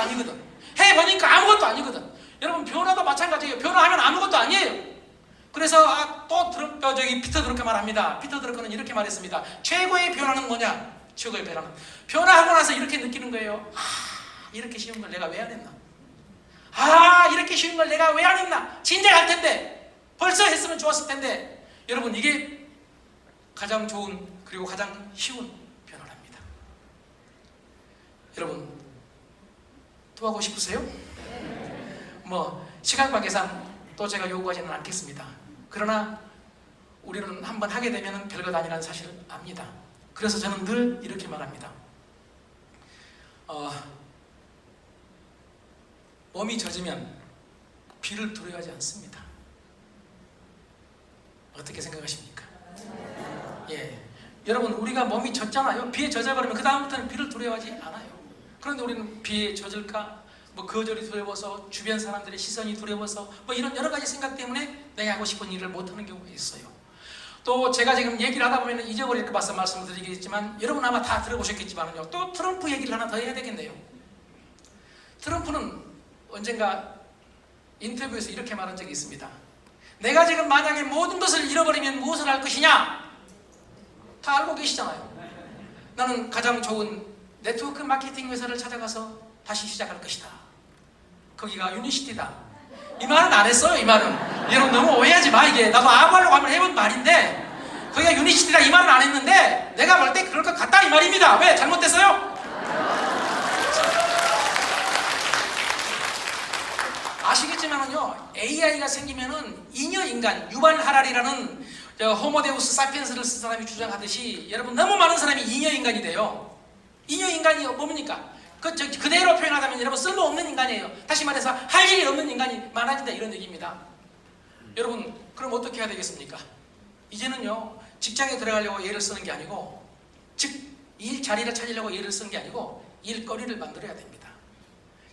아니거든. 여러분 변화도 마찬가지예요. 변화하면 아무것도 아니에요. 그래서 또 피터 드러커 말합니다. 피터 드러커는 이렇게 말했습니다. 최고의 변화는 뭐냐? 최고의 변화는 변화하고 나서 이렇게 느끼는 거예요. 이렇게 쉬운 걸 내가 왜 안 했나? 이렇게 쉬운 걸 내가 왜 안 했나? 진작 할 텐데, 벌써 했으면 좋았을 텐데. 여러분 이게 가장 좋은 그리고 가장 쉬운 변화랍니다. 여러분 또 하고 싶으세요? 뭐 시간 관계상 또 제가 요구하지는 않겠습니다. 그러나 우리는 한번 하게 되면 별것 아니라는 사실을 압니다. 그래서 저는 늘 이렇게 말합니다. 몸이 젖으면 비를 두려워하지 않습니다. 어떻게 생각하십니까? 예, 여러분 우리가 몸이 젖잖아요. 비에 젖어버리면 그 다음부터는 비를 두려워하지 않아요. 그런데 우리는 비에 젖을까? 뭐 거절이 두려워서, 주변 사람들의 시선이 두려워서, 뭐 이런 여러 가지 생각 때문에 내가 하고 싶은 일을 못하는 경우가 있어요. 또 제가 지금 얘기를 하다 보면 잊어버릴까 봐서 말씀을 드리겠지만 여러분 아마 다 들어보셨겠지만요, 또 트럼프 얘기를 하나 더 해야 되겠네요. 트럼프는 언젠가 인터뷰에서 이렇게 말한 적이 있습니다. 내가 지금 만약에 모든 것을 잃어버리면 무엇을 할 것이냐? 다 알고 계시잖아요. 나는 가장 좋은 네트워크 마케팅 회사를 찾아가서 다시 시작할 것이다. 거기가 유니시티다. 이 말은 안 했어요. 이 말은 여러분 너무 오해하지 마. 이게 나도 아부하려고 하면 해본 말인데 거기가 유니시티다 이 말은 안 했는데 내가 볼 때 그럴 것 같다 이 말입니다. 왜? 잘못됐어요? 아시겠지만은요, AI가 생기면은 인여인간, 유발 하랄이라는 호모데우스 사피엔스를 쓴 사람이 주장하듯이 여러분 너무 많은 사람이 인여인간이 돼요. 인여인간이 뭡니까? 그대로 표현하자면 여러분 쓸모없는 인간이에요. 다시 말해서 할 일이 없는 인간이 많아진다 이런 얘기입니다. 여러분 그럼 어떻게 해야 되겠습니까? 이제는요, 직장에 들어가려고 예를 쓰는 게 아니고, 즉 일자리를 찾으려고 예를 쓰는 게 아니고 일거리를 만들어야 됩니다.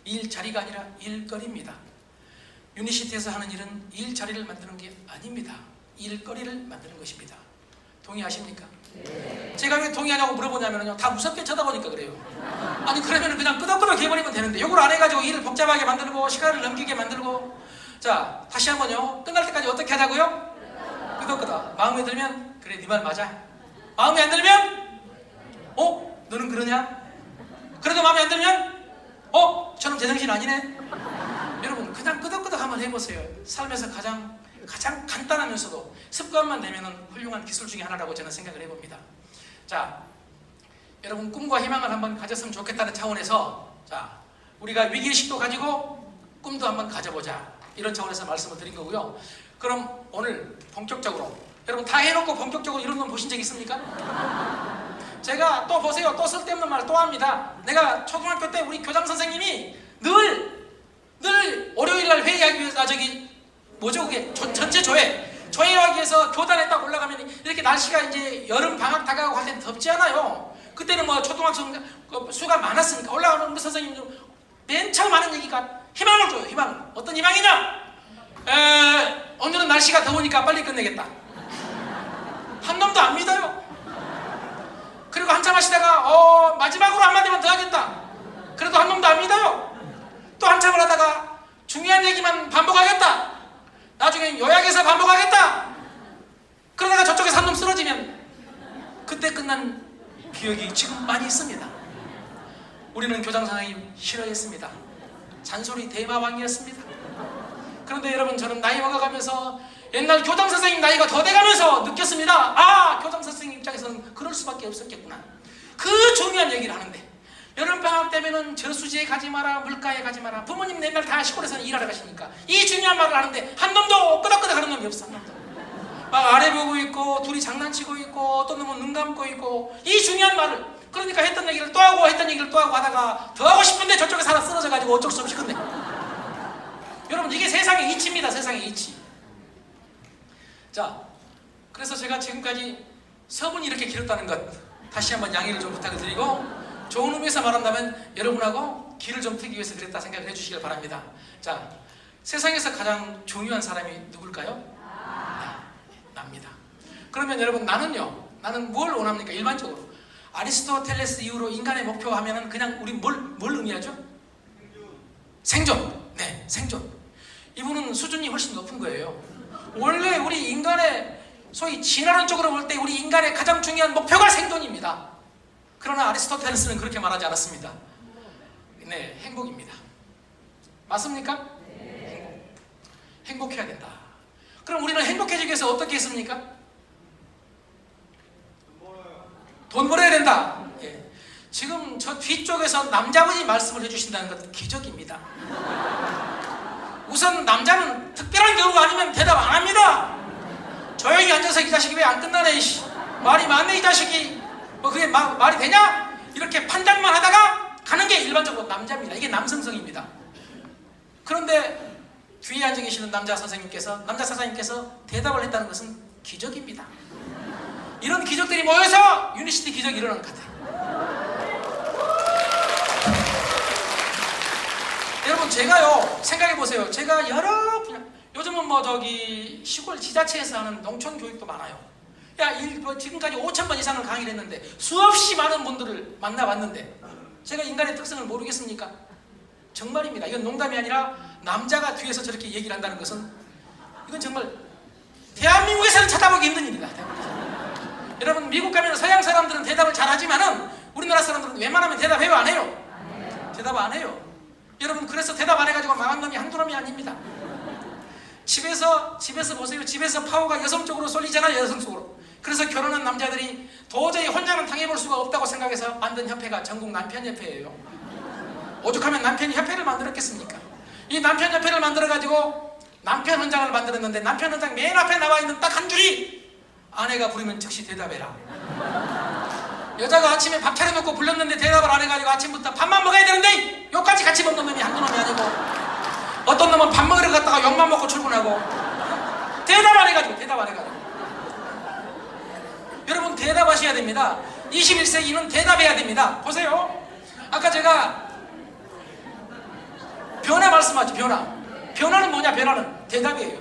일자리가 아니라 일거리입니다. 유니시티에서 하는 일은 일자리를 만드는 게 아닙니다. 일거리를 만드는 것입니다. 동의하십니까? 네. 제가 왜 동의하냐고 물어보냐면요, 다 무섭게 쳐다보니까 그래요. 아니 그러면 그냥 끄덕끄덕 해버리면 되는데 요걸 안 해가지고 일을 복잡하게 만들고 시간을 넘기게 만들고. 자, 다시 한번요, 끝날 때까지 어떻게 하자고요? 끄덕끄덕. 마음에 들면 그래 네 말 맞아. 마음에 안 들면 너는 그러냐? 그래도 마음에 안 들면 저는 제정신 아니네. 여러분 그냥 끄덕끄덕 한번 해보세요. 삶에서 가장 간단하면서도 습관만 되면 훌륭한 기술 중에 하나라고 저는 생각을 해봅니다. 자, 여러분 꿈과 희망을 한번 가졌으면 좋겠다는 차원에서, 자, 우리가 위기의식도 가지고 꿈도 한번 가져보자. 이런 차원에서 말씀을 드린 거고요. 그럼 오늘 본격적으로, 여러분 다 해놓고 본격적으로 이런 건 보신 적 있습니까? 제가 또 보세요. 또 쓸데없는 말 또 합니다. 내가 초등학교 때 우리 교장 선생님이 늘 월요일날 회의하기 위해서 뭐죠 그게? 전체 조회하기 위해서 교단에 딱 올라가면 이렇게 날씨가 이제 여름 방학 다가가고 할 때는 덥지 않아요. 그때는 뭐 초등학생 수가 많았으니까 올라가는 우리 선생님들 맨 처음 하는 얘기가 희망을 줘요. 희망. 어떤 희망이냐? 오늘은 날씨가 더우니까 빨리 끝내겠다. 한 놈도 안 믿어요. 그리고 한참 하시다가 마지막으로 한마디만 더 하겠다. 그래도 한 놈도 안 믿어요. 또 한참을 하다가 중요한 얘기만 반복하겠다. 나중에 요약해서 반복하겠다. 그러다가 저쪽에서 한 놈 쓰러지면 그때 끝난 기억이 지금 많이 있습니다. 우리는 교장 선생님 싫어했습니다. 잔소리 대마왕이었습니다. 그런데 여러분, 저는 나이 먹어가면서 옛날 교장 선생님 나이가 더 돼가면서 느꼈습니다. 교장 선생님 입장에서는 그럴 수밖에 없었겠구나. 그 중요한 얘기를 하는데, 여름방학 때면은 저수지에 가지 마라, 물가에 가지 마라. 부모님 맨날 다 시골에서는 일하러 가시니까 이 중요한 말을 하는데 한 놈도 끄덕끄덕 하는 놈이 없어. 한 놈도. 막 아래 보고 있고 둘이 장난치고 있고 어떤 놈은 눈 감고 있고, 이 중요한 말을, 그러니까 했던 얘기를 또 하고 했던 얘기를 또 하고 하다가 더 하고 싶은데 저쪽에서 하나 쓰러져가지고 어쩔 수 없이 끝내. 여러분, 이게 세상의 이치입니다. 세상의 이치. 자, 그래서 제가 지금까지 서문이 이렇게 길었다는 것 다시 한번 양해를 좀 부탁을 드리고, 좋은 의미에서 말한다면 여러분하고 길을 좀 트기 위해서 그랬다 생각을 해주시길 바랍니다. 자, 세상에서 가장 중요한 사람이 누굴까요? 납니다. 그러면 여러분, 나는 뭘 원합니까? 일반적으로 아리스토텔레스 이후로 인간의 목표 하면은 그냥 우리 뭘 의미하죠? 생존. 네, 생존. 이분은 수준이 훨씬 높은 거예요. 원래 우리 인간의 소위 진화론 쪽으로 볼 때 우리 인간의 가장 중요한 목표가 생존입니다. 그러나 아리스토텔레스는 그렇게 말하지 않았습니다. 네, 행복입니다. 맞습니까? 네. 행복해야 된다. 그럼 우리는 행복해지기 위해서 어떻게 했습니까? 돈 벌어야 된다. 예. 지금 저 뒤쪽에서 남자분이 말씀을 해주신다는 것 기적입니다. 우선 남자는 특별한 경우가 아니면 대답 안 합니다. 조용히 앉아서 이 자식이 왜 안 끝나네, 말이 많네 이 자식이, 뭐 그게 말이 되냐? 이렇게 판단만 하다가 가는 게 일반적으로 남자입니다. 이게 남성성입니다. 그런데 뒤에 앉아 계시는 남자 사장님께서 대답을 했다는 것은 기적입니다. 이런 기적들이 모여서 유니시티 기적이 일어나는 것 같아요. 여러분, 제가요, 생각해보세요. 제가 여러 분야, 요즘은 시골 지자체에서 하는 농촌 교육도 많아요. 지금까지 5,000번 이상을 강의를 했는데 수없이 많은 분들을 만나봤는데 제가 인간의 특성을 모르겠습니까? 정말입니다. 이건 농담이 아니라 남자가 뒤에서 저렇게 얘기를 한다는 것은 이건 정말 대한민국에서는 찾아보기 힘든 일이다. 여러분, 미국 가면 서양 사람들은 대답을 잘 하지만은 우리나라 사람들은 웬만하면 대답해요, 안 해요? 대답 안 해요. 여러분, 그래서 대답 안 해가지고 망한 놈이 한두 놈이 아닙니다. 집에서 보세요. 집에서 파워가 여성 쪽으로 쏠리잖아요. 여성 쪽으로. 그래서 결혼한 남자들이 도저히 혼자는 당해볼 수가 없다고 생각해서 만든 협회가 전국 남편협회예요. 오죽하면 남편이 협회를 만들었겠습니까? 이 남편협회를 만들어가지고 남편 헌장을 만들었는데, 남편 헌장 맨 앞에 나와있는 딱 한 줄이 아내가 부르면 즉시 대답해라. 여자가 아침에 밥 차려놓고 불렀는데 대답을 안 해가지고 아침부터 밥만 먹어야 되는데 욕까지 같이 먹는 놈이 한두 놈이 아니고, 어떤 놈은 밥 먹으러 갔다가 욕만 먹고 출근하고 대답 안 해가지고. 여러분, 대답하셔야 됩니다. 21세기는 대답해야 됩니다. 보세요. 아까 제가 변화 말씀하죠. 변화는 뭐냐? 변화는 대답이에요.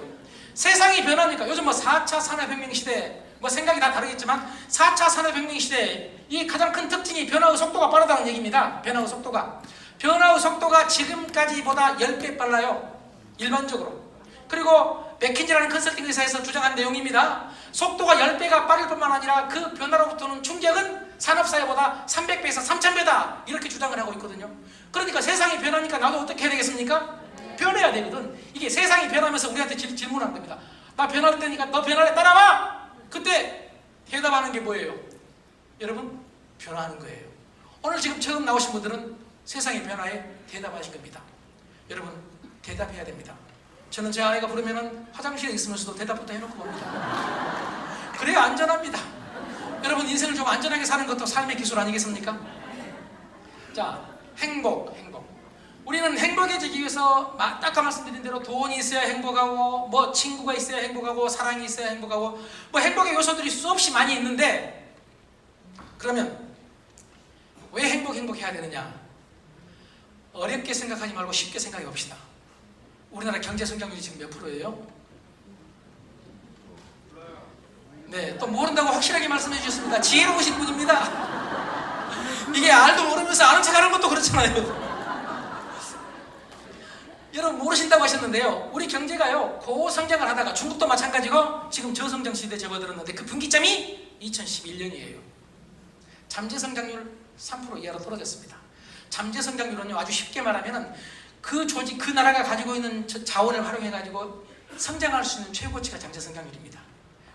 세상이 변하니까 요즘 4차 산업혁명 시대, 생각이 다 다르겠지만 4차 산업혁명 시대에 이 가장 큰 특징이 변화의 속도가 빠르다는 얘기입니다. 변화의 속도가 지금까지보다 10배 빨라요. 일반적으로. 그리고 맥킨지라는 컨설팅 회사에서 주장한 내용입니다. 속도가 10배가 빠를 뿐만 아니라 그 변화로부터는 충격은 산업사회보다 300배에서 3000배다. 이렇게 주장을 하고 있거든요. 그러니까 세상이 변하니까 나도 어떻게 해야 되겠습니까? 변해야 되거든. 이게 세상이 변하면서 우리한테 질문한 겁니다. 나 변할 테니까 너 변화에 따라와. 그때 대답하는 게 뭐예요? 여러분, 변화하는 거예요. 오늘 지금 처음 나오신 분들은 세상의 변화에 대답하신 겁니다. 여러분, 대답해야 됩니다. 저는 제 아내가 부르면은 화장실에 있으면서도 대답부터 해놓고 봅니다. 그래야 안전합니다. 여러분, 인생을 좀 안전하게 사는 것도 삶의 기술 아니겠습니까? 자, 행복. 우리는 행복해지기 위해서 아까 말씀드린 대로 돈이 있어야 행복하고, 뭐 친구가 있어야 행복하고, 사랑이 있어야 행복하고, 뭐 행복의 요소들이 수없이 많이 있는데, 그러면 왜 행복해야 되느냐? 어렵게 생각하지 말고 쉽게 생각해 봅시다. 우리나라 경제 성장률이 지금 몇 프로예요? 네, 또 모른다고 확실하게 말씀해 주셨습니다. 지혜로우신 분입니다. 이게 알도 모르면서 아는 척 하는 것도 그렇잖아요. 여러분, 모르신다고 하셨는데요, 우리 경제가요 고성장을 하다가 중국도 마찬가지고 지금 저성장 시대에 접어들었는데 그 분기점이 2011년이에요. 잠재성장률 3% 이하로 떨어졌습니다. 잠재성장률은요, 아주 쉽게 말하면 그 조직, 그 나라가 가지고 있는 자원을 활용해 가지고 성장할 수 있는 최고치가 잠재성장률입니다.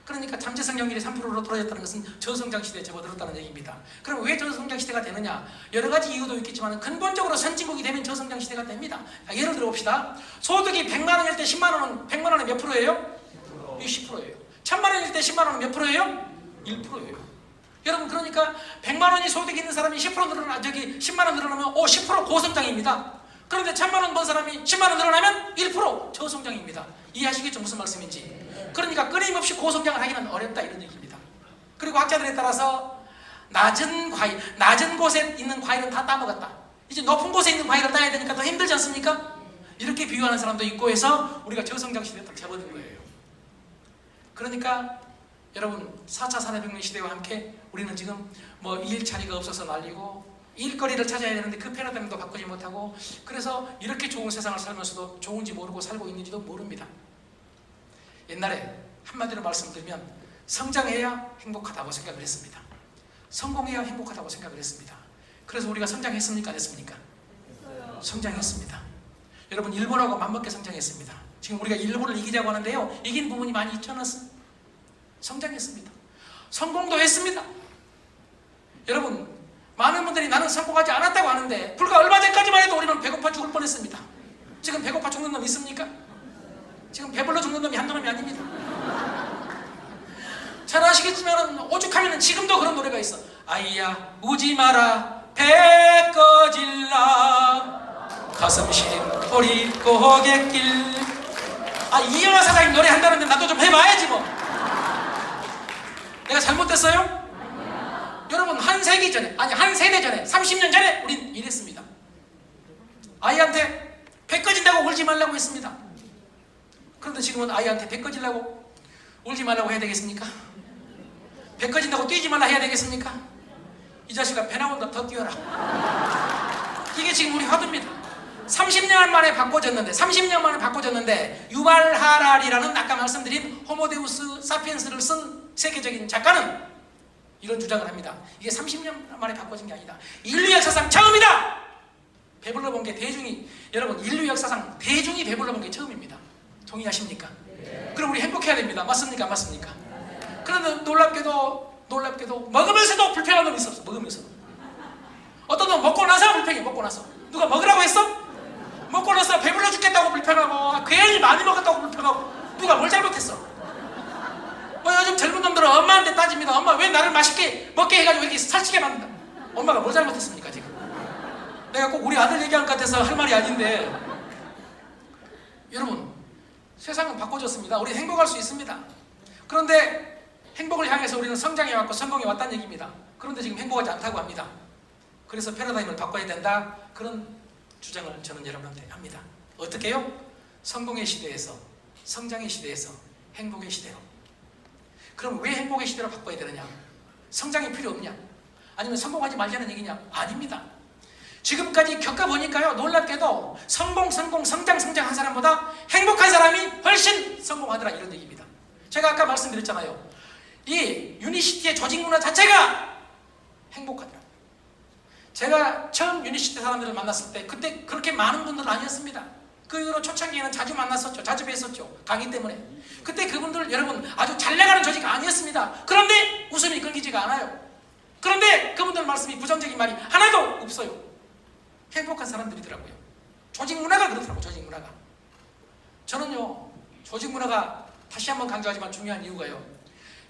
그러니까 잠재성장률이 3%로 떨어졌다는 것은 저성장 시대에 접어들었다는 얘기입니다. 그럼 왜 저성장 시대가 되느냐? 여러 가지 이유도 있겠지만 근본적으로 선진국이 되면 저성장 시대가 됩니다. 예를 들어 봅시다. 소득이 100만 원일 때 10만 원은 100만 원에 몇 프로예요? 10%예요. 1000만 원일 때 10만 원은 몇 프로예요? 1%예요. 여러분, 그러니까 100만 원이 소득이 있는 사람이 10% 늘어나, 10만 원 늘어나면 10% 고성장입니다. 그런데 1000만 원 번 사람이 10만 원 늘어나면 1% 저성장입니다. 이해하시겠죠? 무슨 말씀인지. 그러니까 끊임없이 고성장을 하기는 어렵다, 이런 얘기입니다. 그리고 학자들에 따라서 낮은 곳에 있는 과일은 다 따먹었다. 이제 높은 곳에 있는 과일을 따야 되니까 더 힘들지 않습니까? 이렇게 비유하는 사람도 있고 해서 우리가 저성장 시대에 딱 접어든 거예요. 그러니까 여러분, 4차 산업혁명 시대와 함께 우리는 지금 뭐 일자리가 없어서 난리고 일거리를 찾아야 되는데 그 패러다임도 바꾸지 못하고, 그래서 이렇게 좋은 세상을 살면서도 좋은지 모르고 살고 있는지도 모릅니다. 옛날에 한마디로 말씀드리면 성장해야 행복하다고 생각을 했습니다. 성공해야 행복하다고 생각을 했습니다. 그래서 우리가 성장했습니까? 안 했습니까? 성장했습니다. 여러분, 일본하고 맞먹게 성장했습니다. 지금 우리가 일본을 이기자고 하는데요, 이긴 부분이 많이 있지 않았습니까? 성장했습니다. 성공도 했습니다. 여러분, 많은 분들이 나는 성공하지 않았다고 하는데 불과 얼마 전까지만 해도 우리는 배고파 죽을 뻔했습니다. 지금 배고파 죽는 놈 있습니까? 지금 배불러 죽는 놈이 한두 놈이 아닙니다. 잘 아시겠지만 오죽하면 지금도 그런 노래가 있어. 아이야 우지 마라 배 꺼질라 가슴 시린 우리 고갯길. 이영하 사장님 노래 한다는데 나도 좀 해봐야지 뭐. 내가 잘못됐어요? 여러분, 한 세대 전에 30년 전에 우린 이랬습니다. 아이한테 배 꺼진다고 울지 말라고 했습니다. 그런데 지금은 아이한테 배 꺼지려고 울지 말라고 해야 되겠습니까? 배 꺼진다고 뛰지 말라 해야 되겠습니까? 이 자식아, 배 나온다, 더 뛰어라. 이게 지금 우리 화두입니다. 30년 만에 바꿔졌는데 유발 하랄이라는 아까 말씀드린 호모데우스 사피엔스를 쓴 세계적인 작가는 이런 주장을 합니다. 이게 30년 만에 바꿔진 게 아니다. 인류 역사상 처음이다! 배불러 본 게 여러분, 인류 역사상 대중이 배불러 본 게 처음입니다. 동의하십니까? 네. 그럼 우리 행복해야 됩니다. 맞습니까? 안 맞습니까? 네. 그런데 놀랍게도 먹으면서도 불평한 놈이 있었어. 먹으면서도. 어떤 놈 먹고 나서 불평해. 먹고 나서. 누가 먹으라고 했어? 먹고 나서 배불러 죽겠다고 불평하고, 괜히 많이 먹었다고 불평하고. 누가 뭘 잘못했어? 요즘 젊은 놈들은 엄마한테 따집니다. 엄마 왜 나를 맛있게 먹게 해가지고 이렇게 살찌게 만든다. 엄마가 뭘 잘못했습니까 지금? 내가 꼭 우리 아들 얘기한 것 같아서 할 말이 아닌데, 여러분, 세상은 바꿔졌습니다. 우리 행복할 수 있습니다. 그런데 행복을 향해서 우리는 성장해왔고 성공해 왔다는 얘기입니다. 그런데 지금 행복하지 않다고 합니다. 그래서 패러다임을 바꿔야 된다, 그런 주장을 저는 여러분한테 합니다. 어떻게 해요? 성공의 시대에서, 성장의 시대에서 행복의 시대로. 그럼 왜 행복의 시대로 바꿔야 되느냐? 성장이 필요 없냐? 아니면 성공하지 말자는 얘기냐? 아닙니다. 지금까지 겪어보니까요, 놀랍게도 성장 한 사람보다 행복한 사람이 훨씬 성공하더라, 이런 얘기입니다. 제가 아까 말씀드렸잖아요. 이 유니시티의 조직 문화 자체가 행복하더라. 제가 처음 유니시티 사람들을 만났을 때 그때 그렇게 많은 분들은 아니었습니다. 그 이후로 초창기에는 자주 만났었죠. 자주 뵀었죠. 강의 때문에. 그때 그분들 여러분 아주 잘 나가는 조직 아니었습니다. 그런데 웃음이 끊기지가 않아요. 그런데 그분들 말씀이 부정적인 말이 하나도 없어요. 행복한 사람들이더라고요. 조직 문화가 그렇더라고요. 조직 문화가. 저는요, 조직 문화가 다시 한번 강조하지만 중요한 이유가요,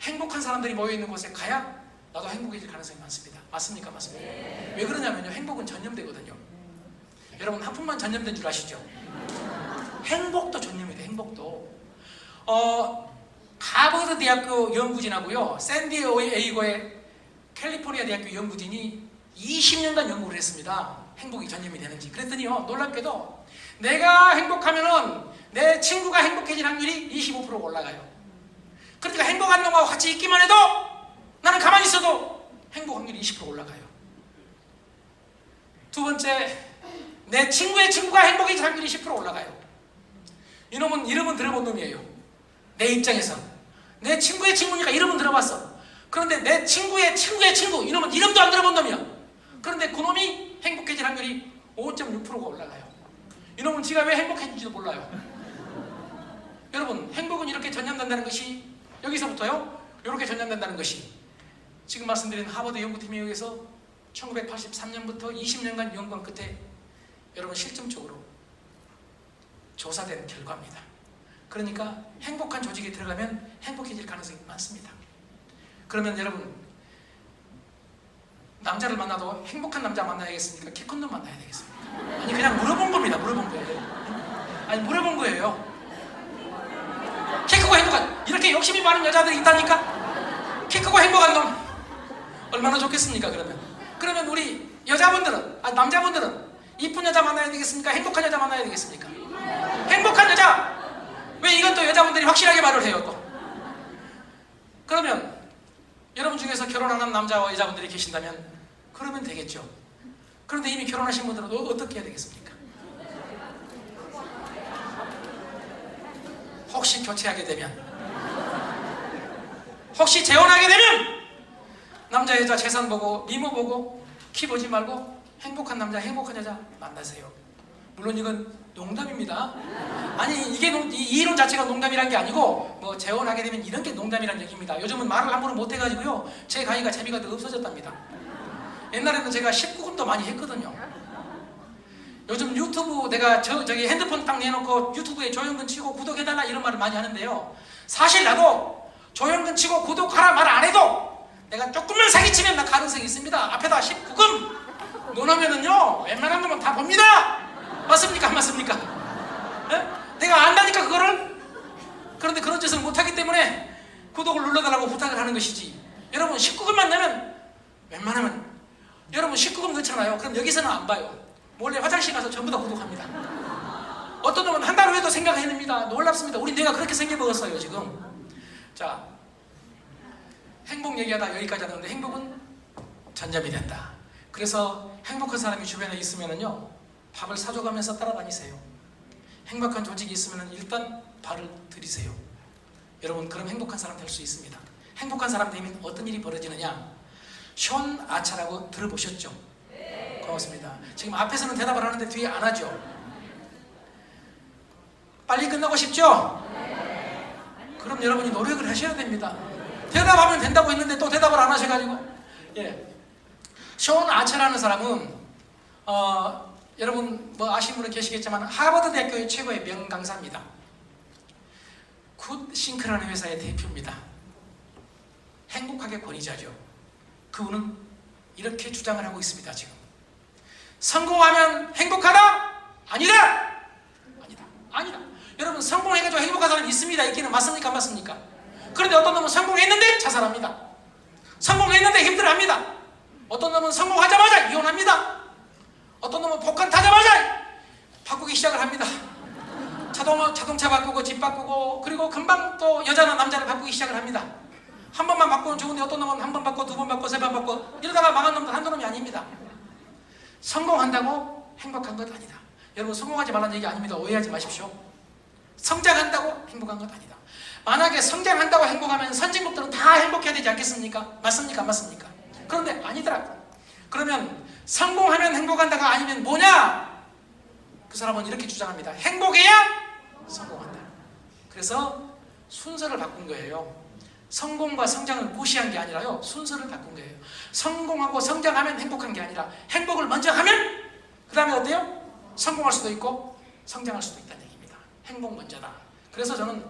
행복한 사람들이 모여있는 곳에 가야 나도 행복해질 가능성이 많습니다. 맞습니까? 맞습니까? 왜 그러냐면요, 행복은 전염되거든요. 여러분, 하품만 전염된 줄 아시죠? 행복도 전염이 돼. 행복도. 하버드 대학교 연구진하고요, 샌디에이고의 캘리포니아 대학교 연구진이 20년간 연구를 했습니다. 행복이 전염이 되는지. 그랬더니요, 놀랍게도 내가 행복하면은 내 친구가 행복해질 확률이 25%가 올라가요. 그러니까 행복한 놈하고 같이 있기만 해도 나는 가만히 있어도 행복 확률이 20% 올라가요. 두 번째, 내 친구의 친구가 행복해질 확률이 10% 올라가요. 이놈은 이름은 들어본 놈이에요. 내 입장에서. 내 친구의 친구니까 이름은 들어봤어. 그런데 내 친구의 친구의 친구, 이놈은 이름도 안 들어본 놈이야. 그런데 그 놈이 행복해질 확률이 5.6%가 올라가요. 이놈은 지가 왜 행복해진지도 몰라요. 여러분, 행복은 이렇게 전염된다는 것이, 여기서부터요, 이렇게 전염된다는 것이 지금 말씀드린 하버드 연구팀에 의해서 1983년부터 20년간 연구한 끝에 여러분 실증적으로 조사된 결과입니다. 그러니까 행복한 조직에 들어가면 행복해질 가능성이 많습니다. 그러면 여러분, 남자를 만나도 행복한 남자 만나야겠습니까? 키 큰 놈 만나야 되겠습니까? 아니, 그냥 물어본 겁니다. 물어본 거예요. 아니, 물어본 거예요. 키 크고 행복한, 이렇게 욕심이 많은 여자들이 있다니까? 키 크고 행복한 놈 얼마나 좋겠습니까? 그러면 우리 여자분들은, 남자분들은 이쁜 여자 만나야 되겠습니까? 행복한 여자 만나야 되겠습니까? 행복한 여자! 왜 이건 또 여자분들이 확실하게 말을 해요, 또? 그러면 여러분 중에서 결혼하는 남자와 여자분들이 계신다면 그러면 되겠죠. 그런데 이미 결혼하신 분들은 어떻게 해야 되겠습니까? 혹시 교체하게 되면, 혹시 재혼하게 되면 남자 여자 재산 보고 미모 보고 키 보지 말고 행복한 남자 행복한 여자 만나세요. 물론 이건 농담입니다. 아니, 이게 이 이론 자체가 농담이란 게 아니고, 뭐 재혼하게 되면 이런 게 농담이란 얘기입니다. 요즘은 말을 함부로 못 해가지고요, 제 강의가 재미가 더 없어졌답니다. 옛날에는 제가 19금도 많이 했거든요. 요즘 유튜브 내가 저기 핸드폰 딱 내놓고 유튜브에 조용근 치고 구독해달라 이런 말을 많이 하는데요, 사실 나도 조용근 치고 구독하라 말 안 해도 내가 조금만 사기치면 나 가능성이 있습니다. 앞에다 19금 놓으면은요, 웬만한 놈은 다 봅니다. 맞습니까? 안 맞습니까? 에? 내가 안다니까 그거를. 그런데 그런 짓을 못하기 때문에 구독을 눌러달라고 부탁을 하는 것이지. 여러분 19금만 내면 웬만하면, 여러분 19금 넣잖아요. 그럼 여기서는 안 봐요. 몰래 화장실 가서 전부 다 구독합니다. 어떤 놈은 한 달 후에도 생각해냅니다. 놀랍습니다. 우리 뇌가 그렇게 생겨먹었어요 지금. 자, 행복 얘기하다 여기까지 하는데, 행복은 전염이 된다. 그래서 행복한 사람이 주변에 있으면은요, 밥을 사줘가면서 따라다니세요. 행복한 조직이 있으면 일단 발을 들이세요. 여러분, 그럼 행복한 사람 될 수 있습니다. 행복한 사람 되면 어떤 일이 벌어지느냐? 션 아차라고 들어보셨죠? 네. 고맙습니다. 지금 앞에서는 대답을 하는데 뒤에 안 하죠? 빨리 끝나고 싶죠? 네. 그럼 여러분이 노력을 하셔야 됩니다. 대답하면 된다고 했는데 또 대답을 안 하셔가지고. 예. 션 아차라는 사람은 여러분 뭐 아시는 분은 계시겠지만 하버드 대학교의 최고의 명강사입니다. 굿싱크라는 회사의 대표입니다. 행복하게 권위자죠. 그분은 이렇게 주장을 하고 있습니다. 지금 성공하면 행복하다? 아니다! 아니다. 아니다. 여러분, 성공해가지고 행복한 사람이 있습니다. 있기는. 맞습니까? 안 맞습니까? 그런데 어떤 놈은 성공했는데 자살합니다. 성공했는데 힘들어합니다. 어떤 놈은 성공하자마자 이혼합니다. 어떤 놈은 복권 타자마자 바꾸기 시작을 합니다. 자동차 바꾸고 집 바꾸고, 그리고 금방 또 여자나 남자를 바꾸기 시작을 합니다. 한 번만 바꾸면 좋은데 어떤 놈은 한 번 바꿔, 두 번 바꿔, 세 번 바꿔, 이러다가 망한 놈들 한두 놈이 아닙니다. 성공한다고 행복한 것 아니다. 여러분, 성공하지 말라는 얘기 아닙니다. 오해하지 마십시오. 성장한다고 행복한 것 아니다. 만약에 성장한다고 행복하면 선진국들은 다 행복해야 되지 않겠습니까? 맞습니까? 안 맞습니까? 그런데 아니더라고. 그러면 성공하면 행복한다가 아니면 뭐냐? 그 사람은 이렇게 주장합니다. 행복해야 성공한다. 그래서 순서를 바꾼 거예요. 성공과 성장을 무시한 게 아니라요, 순서를 바꾼 거예요. 성공하고 성장하면 행복한 게 아니라 행복을 먼저 하면 그 다음에 어때요? 성공할 수도 있고 성장할 수도 있다는 얘기입니다. 행복 먼저다. 그래서 저는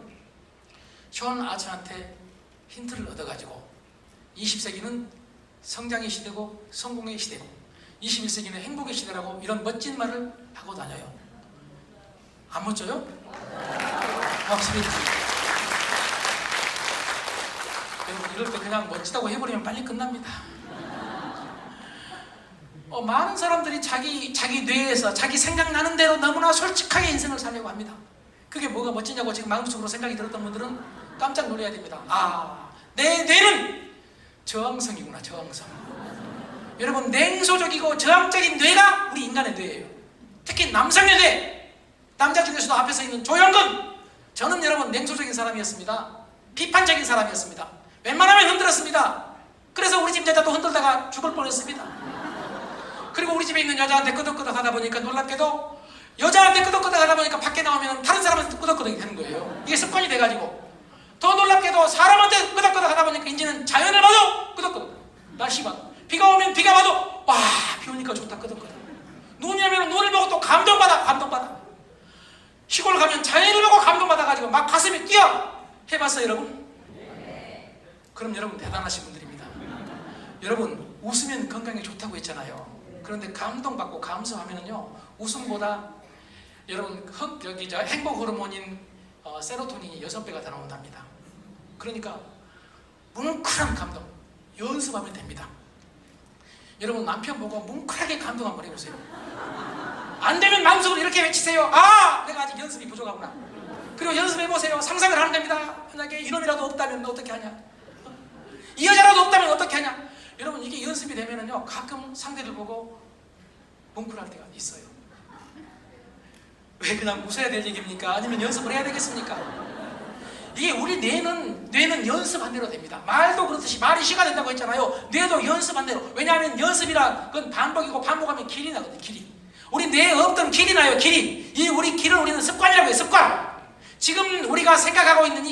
션 아처한테 힌트를 얻어가지고 20세기는 성장의 시대고 성공의 시대고 21세기는 행복의 시대라고 이런 멋진 말을 하고 다녀요. 안 멋져요? 고맙습니다. 여러분 이럴 때 그냥 멋지다고 해버리면 빨리 끝납니다. 많은 사람들이 자기 뇌에서 자기 생각나는 대로 너무나 솔직하게 인생을 살려고 합니다. 그게 뭐가 멋지냐고 지금 마음속으로 생각이 들었던 분들은 깜짝 놀라야 됩니다. 내 뇌는 저항성이구나. 저항성. 여러분 냉소적이고 저항적인 뇌가 우리 인간의 뇌예요. 특히 남성의 뇌. 남자 중에서도 앞에 서 있는 조영근. 저는 여러분 냉소적인 사람이었습니다. 비판적인 사람이었습니다. 웬만하면 흔들었습니다. 그래서 우리 집 여자도 흔들다가 죽을 뻔했습니다. 그리고 우리 집에 있는 여자한테 끄덕끄덕 하다 보니까 놀랍게도 여자한테 끄덕끄덕 하다 보니까 밖에 나오면 다른 사람한테 끄덕끄덕이 되는 거예요. 이게 습관이 돼가지고 더 놀랍게도 사람한테 끄덕끄덕 하다 보니까 이제는 자연을 봐도 끄덕끄덕, 날씨 봐도, 비가 오면 비가 봐도 와 비 오니까 좋다 끄덕끄덕, 눈이 오면 눈을 보고 또 감동받아. 시골 가면 자연을 보고 감동받아가지고 막 가슴이 뛰어. 해봤어요 여러분? 그럼 여러분 대단하신 분들입니다. 여러분 웃으면 건강에 좋다고 했잖아요. 그런데 감동받고 감수하면은요 웃음보다 여러분 행복 호르몬인 세로토닌이 6배가 더 나온답니다. 그러니까 뭉클한 감동 연습하면 됩니다. 여러분 남편 보고 뭉클하게 감동 한번 해보세요. 안 되면 마음속으로 이렇게 외치세요. 내가 아직 연습이 부족하구나. 그리고 연습해보세요. 상상을 하는 겁니다. 만약에 이놈이라도 없다면 어떻게 하냐, 이 여자라도 없다면 어떻게 하냐. 여러분 이게 연습이 되면은요 가끔 상대를 보고 뭉클할 때가 있어요. 왜 그냥 웃어야 될 얘기입니까? 아니면 연습을 해야 되겠습니까? 이게 우리 뇌는 연습한 대로 됩니다. 말도 그렇듯이 말이 시가 된다고 했잖아요. 뇌도 연습한 대로. 왜냐하면 연습이란 그건 반복이고 반복하면 길이 나거든요. 길이. 우리 뇌에 없던 길이 나요. 길이. 이 우리 길을 우리는 습관이라고 해요. 습관. 지금 우리가 생각하고 있는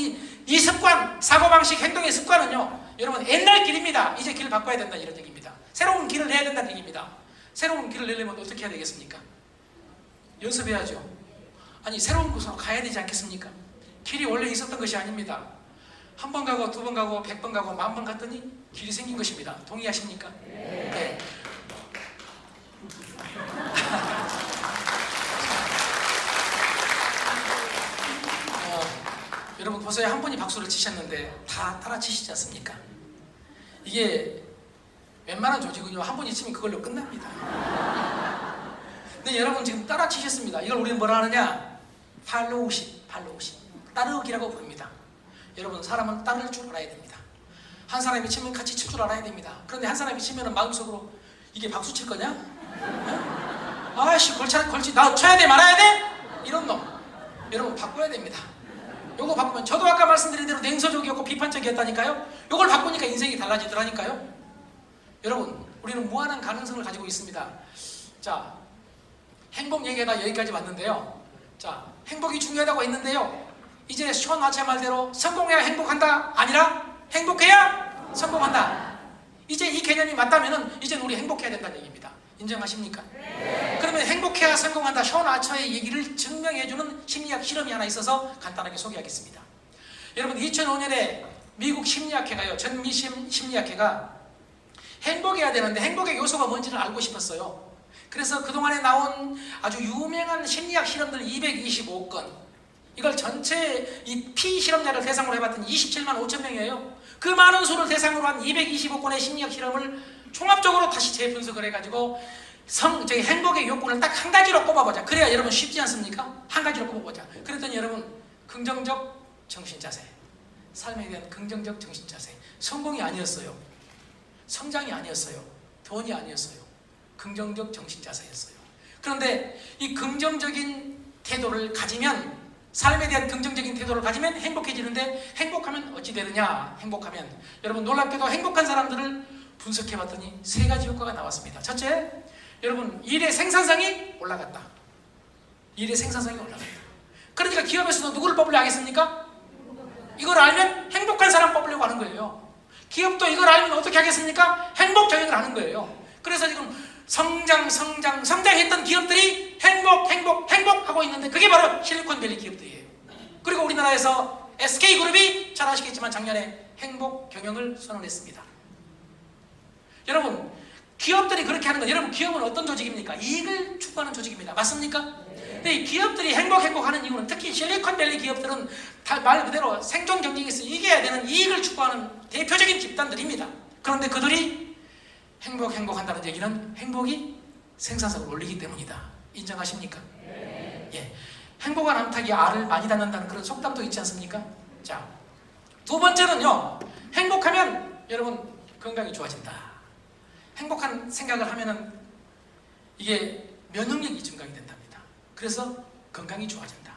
이 습관, 사고방식, 행동의 습관은요 여러분 옛날 길입니다. 이제 길을 바꿔야 된다 이런 얘기입니다. 새로운 길을 내야 된다는 얘기입니다. 새로운 길을 내려면 어떻게 해야 되겠습니까? 연습해야죠. 아니 새로운 곳으로 가야 되지 않겠습니까? 길이 원래 있었던 것이 아닙니다. 한 번 가고 2번 가고 100번 가고 10,000번 갔더니 길이 생긴 것입니다. 동의하십니까? 네. 여러분 보세요. 한 분이 박수를 치셨는데 다 따라 치시지 않습니까? 이게 웬만한 조직은요 한 분이 치면 그걸로 끝납니다. 근데 여러분 지금 따라 치셨습니다. 이걸 우리는 뭐라 하느냐? 팔로우십. 따르기라고 부릅니다. 여러분 사람은 따를 줄 알아야 됩니다. 한 사람이 치면 같이 칠 줄 알아야 됩니다. 그런데 한 사람이 치면 마음속으로 이게 박수 칠 거냐? 아이씨 걸치 나 쳐야 돼 말아야 돼? 이런 놈 여러분 바꿔야 됩니다. 요거 바꾸면 저도 아까 말씀드린 대로 냉소적이었고 비판적이었다니까요. 요걸 바꾸니까 인생이 달라지더라니까요. 여러분 우리는 무한한 가능성을 가지고 있습니다. 자 행복 얘기가 여기까지 왔는데요. 자 행복이 중요하다고 했는데요. 이제 션 아처 말대로 성공해야 행복한다 아니라 행복해야 성공한다. 이제 이 개념이 맞다면은 이제 우리 행복해야 된다는 얘기입니다. 인정하십니까? 네. 그러면 행복해야 성공한다 션 아처의 얘기를 증명해주는 심리학 실험이 하나 있어서 간단하게 소개하겠습니다. 여러분 2005년에 미국 심리학회가요 전미심 심리학회가 행복해야 되는데 행복의 요소가 뭔지를 알고 싶었어요. 그래서 그동안에 나온 아주 유명한 심리학 실험들 225건 이걸 전체 이 피실험자를 대상으로 해봤더니 27만 5천 명이에요. 그 많은 수를 대상으로 한 225건의 심리학 실험을 종합적으로 다시 재분석을 해가지고 행복의 요건을 딱 한 가지로 꼽아보자. 그래야 여러분 쉽지 않습니까? 한 가지로 꼽아보자. 그랬더니 여러분 긍정적 정신자세, 삶에 대한 긍정적 정신자세. 성공이 아니었어요. 성장이 아니었어요. 돈이 아니었어요. 긍정적 정신자세였어요. 그런데 이 긍정적인 태도를 가지면 삶에 대한 긍정적인 태도를 가지면 행복해지는데 행복하면 어찌 되느냐? 행복하면 여러분 놀랍게도 행복한 사람들을 분석해봤더니 3가지 효과가 나왔습니다. 첫째, 여러분 일의 생산성이 올라갔다. 일의 생산성이 올라갔다. 그러니까 기업에서도 누구를 뽑으려 하겠습니까? 이걸 알면 행복한 사람 뽑으려고 하는 거예요. 기업도 이걸 알면 어떻게 하겠습니까? 행복 경영을 하는 거예요. 그래서 지금 성장했던 기업들이 행복하고 있는데 그게 바로 실리콘밸리 기업들이에요. 그리고 우리나라에서 SK그룹이 잘 아시겠지만 작년에 행복 경영을 선언했습니다. 여러분, 기업들이 그렇게 하는 건, 여러분, 기업은 어떤 조직입니까? 이익을 추구하는 조직입니다. 맞습니까? 근데 이 기업들이 행복하는 이유는, 특히 실리콘밸리 기업들은 다 말 그대로 생존 경쟁에서 이겨야 되는 이익을 추구하는 대표적인 집단들입니다. 그런데 그들이 행복한다는 얘기는 행복이 생산성을 올리기 때문이다. 인정하십니까? 예. 행복한 암탉이 알을 많이 닫는다는 그런 속담도 있지 않습니까? 자, 두 번째는요, 행복하면 여러분 건강이 좋아진다. 행복한 생각을 하면은 이게 면역력이 증강이 된답니다. 그래서 건강이 좋아진다.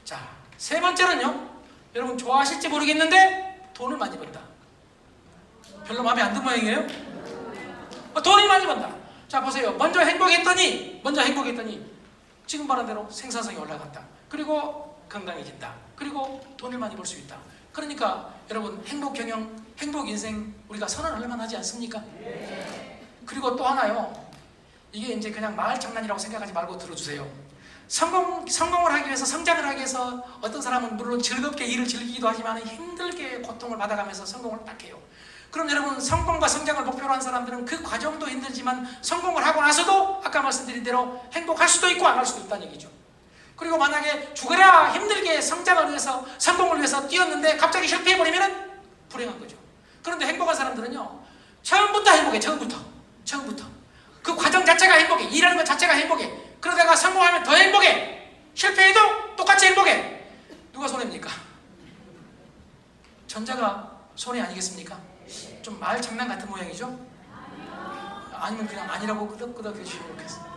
자, 세 번째는요, 여러분 좋아하실지 모르겠는데 돈을 많이 번다. 별로 마음에 안 든 모양이에요? 돈이 많이 번다. 자, 보세요. 먼저 행복했더니 지금 말한 대로 생산성이 올라간다. 그리고 건강해진다. 그리고 돈을 많이 벌 수 있다. 그러니까 여러분 행복 경영, 행복 인생 우리가 선언할 만하지 않습니까? 그리고 또 하나요. 이게 이제 그냥 말 장난이라고 생각하지 말고 들어주세요. 성공을 하기 위해서, 성장을 하기 위해서 어떤 사람은 물론 즐겁게 일을 즐기기도 하지만 힘들게 고통을 받아가면서 성공을 딱 해요. 그럼 여러분, 성공과 성장을 목표로 한 사람들은 그 과정도 힘들지만 성공을 하고 나서도 아까 말씀드린 대로 행복할 수도 있고 안 할 수도 있다는 얘기죠. 그리고 만약에 죽어라 힘들게 성장을 위해서, 성공을 위해서 뛰었는데 갑자기 실패해버리면 불행한 거죠. 그런데 행복한 사람들은요, 처음부터 행복해. 처음부터 그 과정 자체가 행복해. 일하는 것 자체가 행복해. 그러다가 성공하면 더 행복해. 실패해도 똑같이 행복해. 누가 손해입니까? 전자가 손해 아니겠습니까? 좀 말 장난 같은 모양이죠? 아니면 그냥 아니라고 끄덕끄덕 해주시면 좋겠습니다.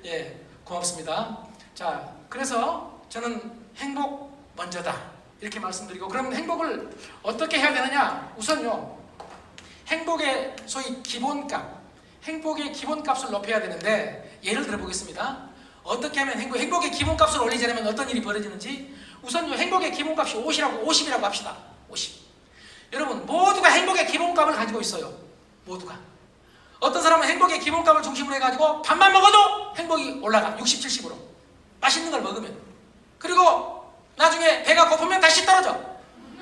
예, 고맙습니다. 자, 그래서 저는 행복 먼저다 이렇게 말씀드리고, 그럼 행복을 어떻게 해야 되느냐? 우선요, 행복의 소위 기본값, 행복의 기본값을 높여야 되는데, 예를 들어 보겠습니다. 어떻게 하면 행복의 기본값을 올리자면 어떤 일이 벌어지는지. 우선요, 행복의 기본값이 50이라고 합시다. 50. 여러분, 모두가 행복의 기본값을 가지고 있어요. 모두가. 어떤 사람은 행복의 기본값을 중심으로 해가지고 밥만 먹어도 행복이 올라가. 60, 70으로. 맛있는 걸 먹으면. 그리고 나중에 배가 고프면 다시 떨어져.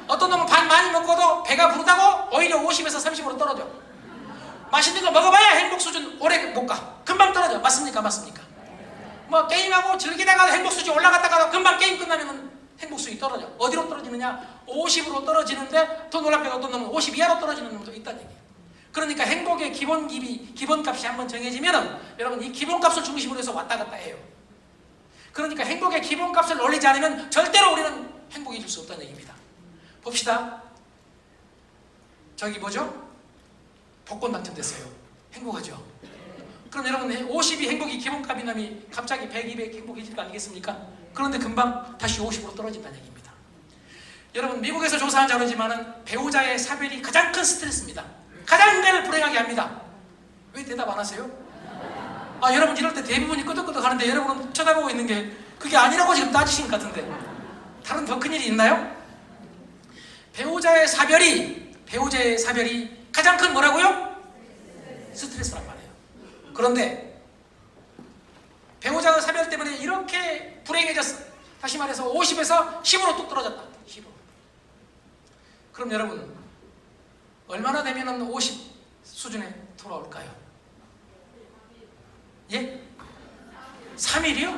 어떤 놈은 밥 많이 먹고도 배가 부르다고 오히려 50에서 30으로 떨어져. 맛있는 걸 먹어봐야 행복 수준 오래 못 가. 금방 떨어져. 맞습니까? 뭐 게임하고 즐기다가 행복 수준이 올라갔다가도 금방 게임 끝나면 행복 수준이 떨어져. 어디로 떨어지느냐? 50으로 떨어지는데 더 놀랍게도 어떤 놈은 50 이하로 떨어지는 놈도 있다는 얘기예요. 그러니까 행복의 기본값이 한번 정해지면은 여러분 이 기본값을 중심으로 해서 왔다 갔다 해요. 그러니까 행복의 기본값을 올리지 않으면 절대로 우리는 행복해질 수 없다는 얘기입니다. 봅시다. 저기 뭐죠? 복권 당첨됐어요. 행복하죠? 그럼 여러분 50이 행복이 기본값이라면 갑자기 100, 200 행복해질 거 아니겠습니까? 그런데 금방 다시 50으로 떨어진다는 얘기입니다. 여러분 미국에서 조사한 자료지만은 배우자의 사별이 가장 큰 스트레스입니다. 가장 인간을 불행하게 합니다. 왜 대답 안 하세요? 여러분 이럴 때 대부분이 끄덕끄덕 하는데 여러분은 쳐다보고 있는 게 그게 아니라고 지금 따지신 것 같은데 다른 더 큰일이 있나요? 배우자의 사별이 가장 큰 뭐라고요? 스트레스란 말이에요. 그런데 배우자의 사별 때문에 이렇게 불행해졌어. 다시 말해서 50에서 10으로 뚝 떨어졌다. 10으로. 그럼 여러분 얼마나 되면 50 수준에 돌아올까요? 예? 3일이요?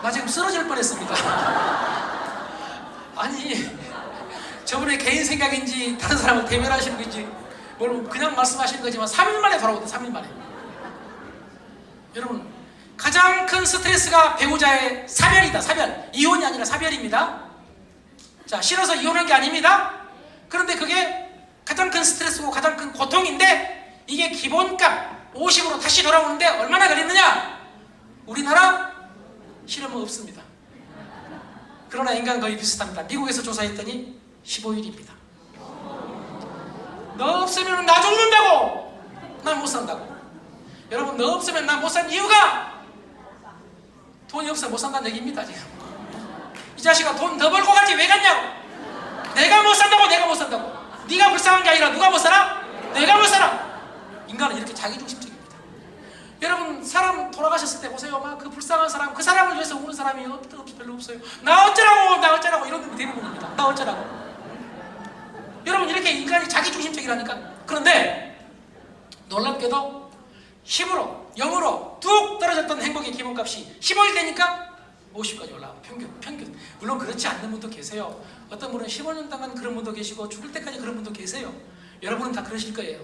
나 지금 쓰러질 뻔했습니다. 아니 저분의 개인 생각인지 다른 사람을 대면하시는 건지 뭘 그냥 말씀하시는 거지만 3일 만에 돌아오거든. 3일 만에. 여러분 가장 큰 스트레스가 배우자의 사별이다. 사별. 이혼이 아니라 사별입니다. 자, 싫어서 이혼한 게 아닙니다. 그런데 그게 가장 큰 스트레스고 가장 큰 고통인데 이게 기본값 50으로 다시 돌아오는데 얼마나 걸리느냐? 우리나라 실험은 없습니다. 그러나 인간 거의 비슷합니다. 미국에서 조사했더니 15일입니다. 너 없으면 나 죽는다고! 난 못 산다고. 여러분 너 없으면 나 못 산 이유가 돈이 없어 못 산다는 얘기입니다. 지금 이 자식아 돈 더 벌고 가지 왜 갔냐고. 내가 못 산다고. 불쌍한 게 아니라 누가 못 살아? 내가 못 살아. 인간은 이렇게 자기중심적입니다. 여러분 사람 돌아가셨을 때 보세요. 막 그 불쌍한 사람, 그 사람을 위해서 우는 사람이 별로 없어요. 나 어쩌라고 이런 게 대부분입니다. 나 어쩌라고. 여러분 이렇게 인간이 자기중심적이라니까. 그런데 놀랍게도 10으로 0으로 뚝 떨어졌던 행복의 기본값이 15일 되니까 50까지 올라가고 평균. 물론 그렇지 않는 분도 계세요. 어떤 분은 15년 동안 그런 분도 계시고 죽을 때까지 그런 분도 계세요. 여러분은 다 그러실 거예요.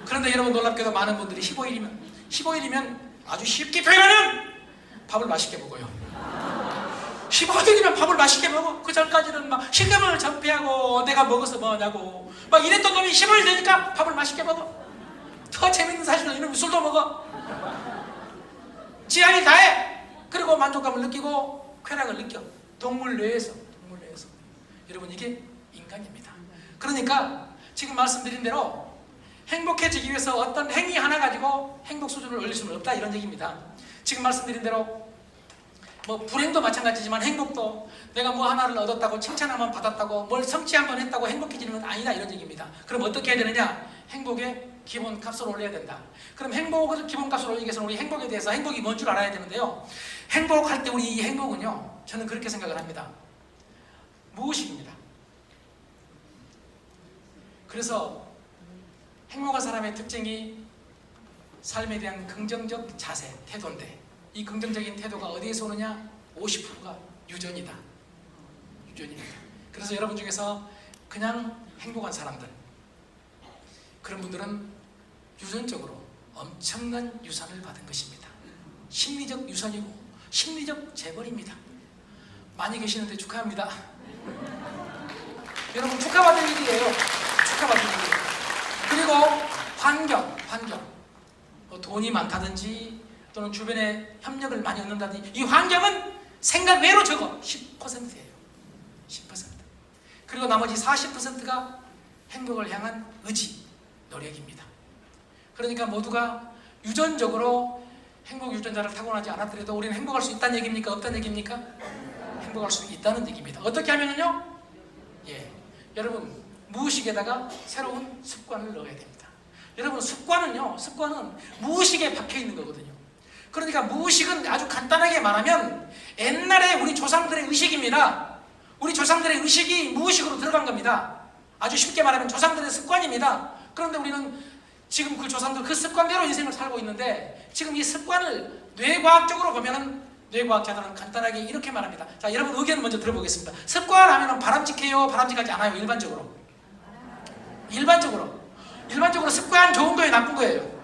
그런데 여러분 놀랍게도 많은 분들이 15일이면 아주 쉽게 표현하면 밥을 맛있게 먹어요. 15일이면 밥을 맛있게 먹어. 그 전까지는 막 신경을 전폐하고 내가 먹어서 뭐냐고 막 이랬던 놈이 15일 되니까 밥을 맛있게 먹어. 더 재밌는 사실은 이놈이 술도 먹어. 지향이 다해. 그리고 만족감을 느끼고 쾌락을 느껴. 동물 뇌에서. 여러분 이게 인간입니다. 그러니까 지금 말씀드린 대로 행복해지기 위해서 어떤 행위 하나 가지고 행복 수준을 올릴 수는 없다 이런 얘기입니다. 지금 말씀드린 대로 뭐 불행도 마찬가지지만 행복도 내가 뭐 하나를 얻었다고 칭찬 한번 받았다고 뭘 성취 한번 했다고 행복해지는 건 아니다 이런 얘기입니다. 그럼 어떻게 해야 되느냐? 행복의 기본값을 올려야 된다. 그럼 행복을 기본값을 올리기 위해서는 우리 행복에 대해서 행복이 뭔 줄 알아야 되는데요. 행복할 때 우리 이 행복은요. 저는 그렇게 생각을 합니다. 무의식입니다. 그래서 행복한 사람의 특징이 삶에 대한 긍정적 자세, 태도인데 이 긍정적인 태도가 어디에서 오느냐? 50%가 유전이다. 유전입니다. 그래서 여러분 중에서 그냥 행복한 사람들 그런 분들은 유전적으로 엄청난 유산을 받은 것입니다. 심리적 유산이고 심리적 재벌입니다. 많이 계시는데 축하합니다. 여러분 축하받을 일이에요. 축하받을 일이에요. 그리고 환경 뭐 돈이 많다든지 또는 주변에 협력을 많이 얻는다든지 이 환경은 생각 외로 적어 10%예요. 10%. 그리고 나머지 40%가 행복을 향한 의지, 노력입니다. 그러니까 모두가 유전적으로 행복 유전자를 타고나지 않았더라도 우리는 행복할 수 있다는 얘기입니까? 없다는 얘기입니까? 행복할 수 있다는 얘기입니다. 어떻게 하면은요? 여러분 무의식에다가 새로운 습관을 넣어야 됩니다. 여러분 습관은 무의식에 박혀 있는 거거든요. 그러니까 무의식은 아주 간단하게 말하면 옛날에 우리 조상들의 의식입니다. 우리 조상들의 의식이 무의식으로 들어간 겁니다. 아주 쉽게 말하면 조상들의 습관입니다. 그런데 우리는 지금 그 조상들 그 습관대로 인생을 살고 있는데 지금 이 습관을 뇌과학적으로 보면은 뇌과학자들은 간단하게 이렇게 말합니다. 자, 여러분 의견 먼저 들어보겠습니다. 습관 하면은 바람직해요? 바람직하지 않아요? 일반적으로 습관 좋은 거예요? 나쁜 거예요?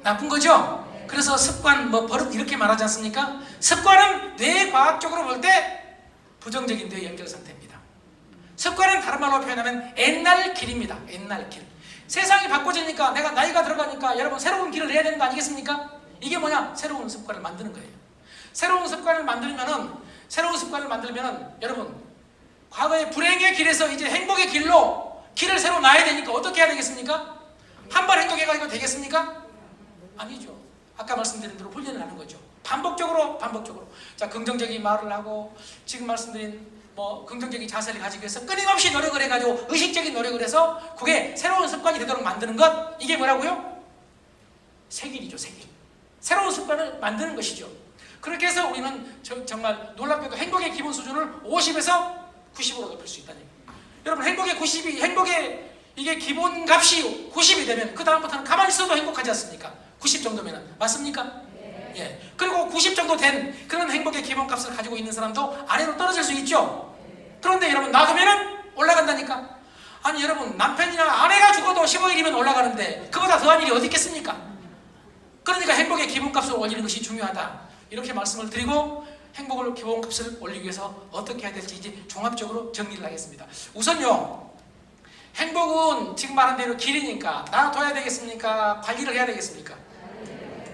나쁜 거죠? 그래서 습관 뭐 버릇 이렇게 말하지 않습니까? 습관은 뇌과학적으로 볼 때 부정적인 뇌 연결 상태입니다. 습관은 다른 말로 표현하면 옛날 길입니다. 옛날 길. 세상이 바꿔지니까 내가 나이가 들어가니까 여러분 새로운 길을 내야 되는 거 아니겠습니까? 이게 뭐냐? 새로운 습관을 만드는 거예요. 새로운 습관을 만들면은 여러분 과거의 불행의 길에서 이제 행복의 길로 길을 새로 놔야 되니까 어떻게 해야 되겠습니까? 한 번 행동해가지고 되겠습니까? 아니죠. 아까 말씀드린 대로 훈련을 하는 거죠. 반복적으로. 자, 긍정적인 말을 하고 지금 말씀드린 뭐 긍정적인 자세를 가지기 위해서 끊임없이 노력을 해가지고 의식적인 노력을 해서 그게 새로운 습관이 되도록 만드는 것 이게 뭐라고요? 색일이죠. 색일. 새로운 습관을 만드는 것이죠. 그렇게 해서 우리는 정말 놀랍게도 행복의 기본 수준을 50에서 90으로 높일 수 있다는 얘기입니다. 여러분 행복의 이게 기본값이 90이 되면 그 다음부터는 가만히 있어도 행복하지 않습니까? 90 정도면 맞습니까? 네. 예. 그리고 90 정도 된 그런 행복의 기본값을 가지고 있는 사람도 아래로 떨어질 수 있죠. 그런데 여러분 놔두면은 올라간다니까. 아니 여러분 남편이나 아내가 죽어도 15일이면 올라가는데 그보다 더한 일이 어디 있겠습니까? 그러니까 행복의 기본값을 올리는 것이 중요하다. 이렇게 말씀을 드리고 행복을 기본값을 올리기 위해서 어떻게 해야 될지 이제 종합적으로 정리를 하겠습니다. 우선요. 행복은 지금 말한 대로 길이니까 놔둬야 되겠습니까? 관리를 해야 되겠습니까?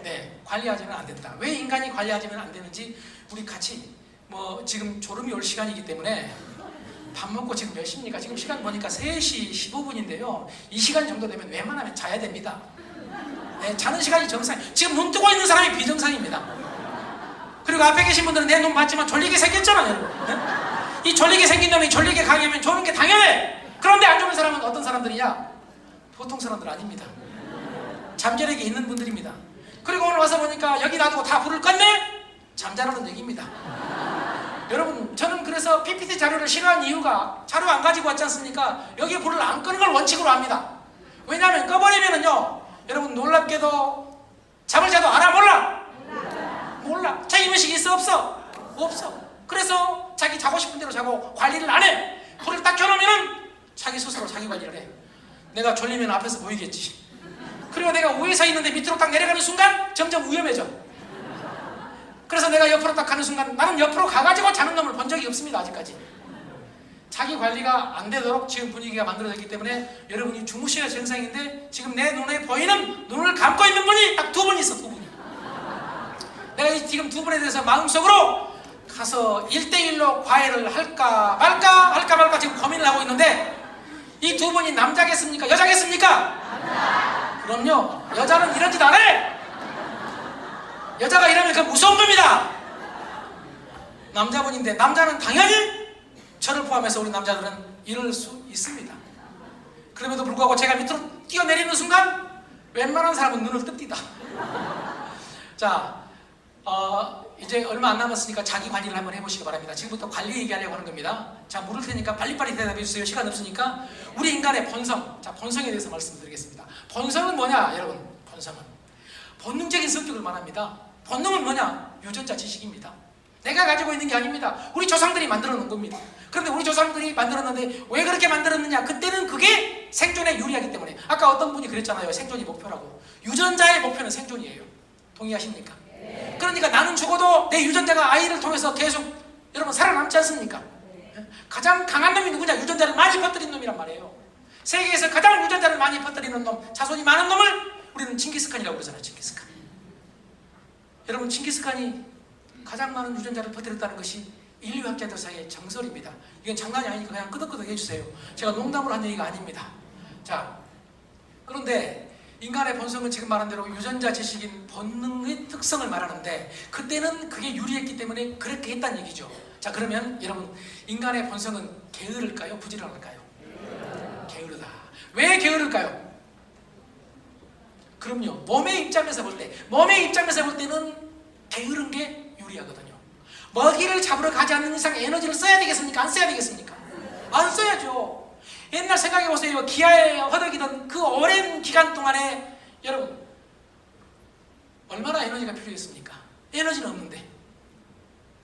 네, 관리하지는 안 된다. 왜 인간이 관리하지는 안 되는지 우리 같이 뭐 지금 졸음이 올 시간이기 때문에 밥 먹고 지금 몇 시입니까? 지금 시간 보니까 3시 15분인데요. 이 시간 정도 되면 웬만하면 자야 됩니다. 네, 자는 시간이 정상. 지금 눈 뜨고 있는 사람이 비정상입니다. 그리고 앞에 계신 분들은 내 눈 봤지만 졸리게 생겼잖아요. 네? 이 졸리게 생긴 놈이 졸리게 강의하면 조는 게 당연해. 그런데 안 좋은 사람은 어떤 사람들이냐? 보통 사람들 아닙니다. 잠재력이 있는 분들입니다. 그리고 오늘 와서 보니까 여기 놔두고 다 불을 껐네? 잠자라는 얘기입니다. 여러분, 저는 그래서 PPT 자료를 싫어하는 이유가 자료 안 가지고 왔지 않습니까? 여기에 불을 안 끄는 걸 원칙으로 합니다. 왜냐하면 꺼버리면은요, 여러분 놀랍게도 잠을 자도 알아? 몰라. 자기의식이 있어? 없어. 그래서 자기 자고 싶은 대로 자고 관리를 안 해. 불을 딱 켜놓으면 자기 스스로 자기 관리를 해. 내가 졸리면 앞에서 보이겠지. 그리고 내가 위에 서 있는데 밑으로 딱 내려가는 순간 점점 위험해져. 그래서 내가 옆으로 딱 가는 순간 나는 옆으로 가가지고 자는 놈을 본 적이 없습니다. 아직까지. 자기 관리가 안 되도록 지금 분위기가 만들어졌기 때문에 여러분이 주무셔야 정상인데 지금 내 눈에 보이는 눈을 감고 있는 분이 딱 두 분 있어. 두 분이. 내가 지금 두 분에 대해서 마음속으로 가서 1대1로 과외를 할까 말까 지금 고민을 하고 있는데 이 두 분이 남자겠습니까? 여자겠습니까? 남자. 그럼요. 여자는 이런 짓 안 해. 여자가 이러면 그 무서운 겁니다. 남자분인데 남자는 당연히 저를 포함해서 우리 남자들은 이럴 수 있습니다. 그럼에도 불구하고 제가 밑으로 뛰어내리는 순간 웬만한 사람은 눈을 뜹니다. 자, 이제 얼마 안 남았으니까 자기 관리를 한번 해보시기 바랍니다. 지금부터 관리 얘기하려고 하는 겁니다. 자, 물을 테니까 빨리빨리 대답해 주세요. 시간 없으니까. 우리 인간의 본성, 자, 본성에 대해서 말씀드리겠습니다. 본성은 뭐냐, 여러분? 본성은 본능적인 성격을 말합니다. 본능은 뭐냐? 유전자 지식입니다. 내가 가지고 있는 게 아닙니다. 우리 조상들이 만들어 놓은 겁니다. 그런데 우리 조상들이 만들었는데 왜 그렇게 만들었느냐? 그때는 그게 생존에 유리하기 때문에. 아까 어떤 분이 그랬잖아요. 생존이 목표라고. 유전자의 목표는 생존이에요. 동의하십니까? 그러니까 나는 죽어도 내 유전자가 아이를 통해서 계속 여러분 살아남지 않습니까? 가장 강한 놈이 누구냐? 유전자를 많이 퍼뜨린 놈이란 말이에요. 세계에서 가장 유전자를 많이 퍼뜨리는 놈, 자손이 많은 놈을 우리는 칭기스칸이라고 그러잖아요. 칭기스칸. 여러분, 칭기스칸이 가장 많은 유전자를 퍼뜨렸다는 것이 인류학자들 사이의 정설입니다. 이건 장난이 아니니까 그냥 끄덕끄덕 해주세요. 제가 농담으로 한 얘기가 아닙니다. 자, 그런데 인간의 본성은 지금 말한 대로 유전자 지식인 본능의 특성을 말하는데 그때는 그게 유리했기 때문에 그렇게 했다는 얘기죠. 자, 그러면 여러분, 인간의 본성은 게으를까요? 부지런할까요? 게으르다. 왜 게으를까요? 그럼요. 몸의 입장에서 볼 때는 게으른 게 유리하거든요. 먹이를 잡으러 가지 않는 이상 에너지를 써야 되겠습니까? 안 써야 되겠습니까? 안 써야죠. 옛날 생각해보세요. 기아에 허덕이던 그 오랜 기간 동안에 여러분 얼마나 에너지가 필요했습니까? 에너지는 없는데.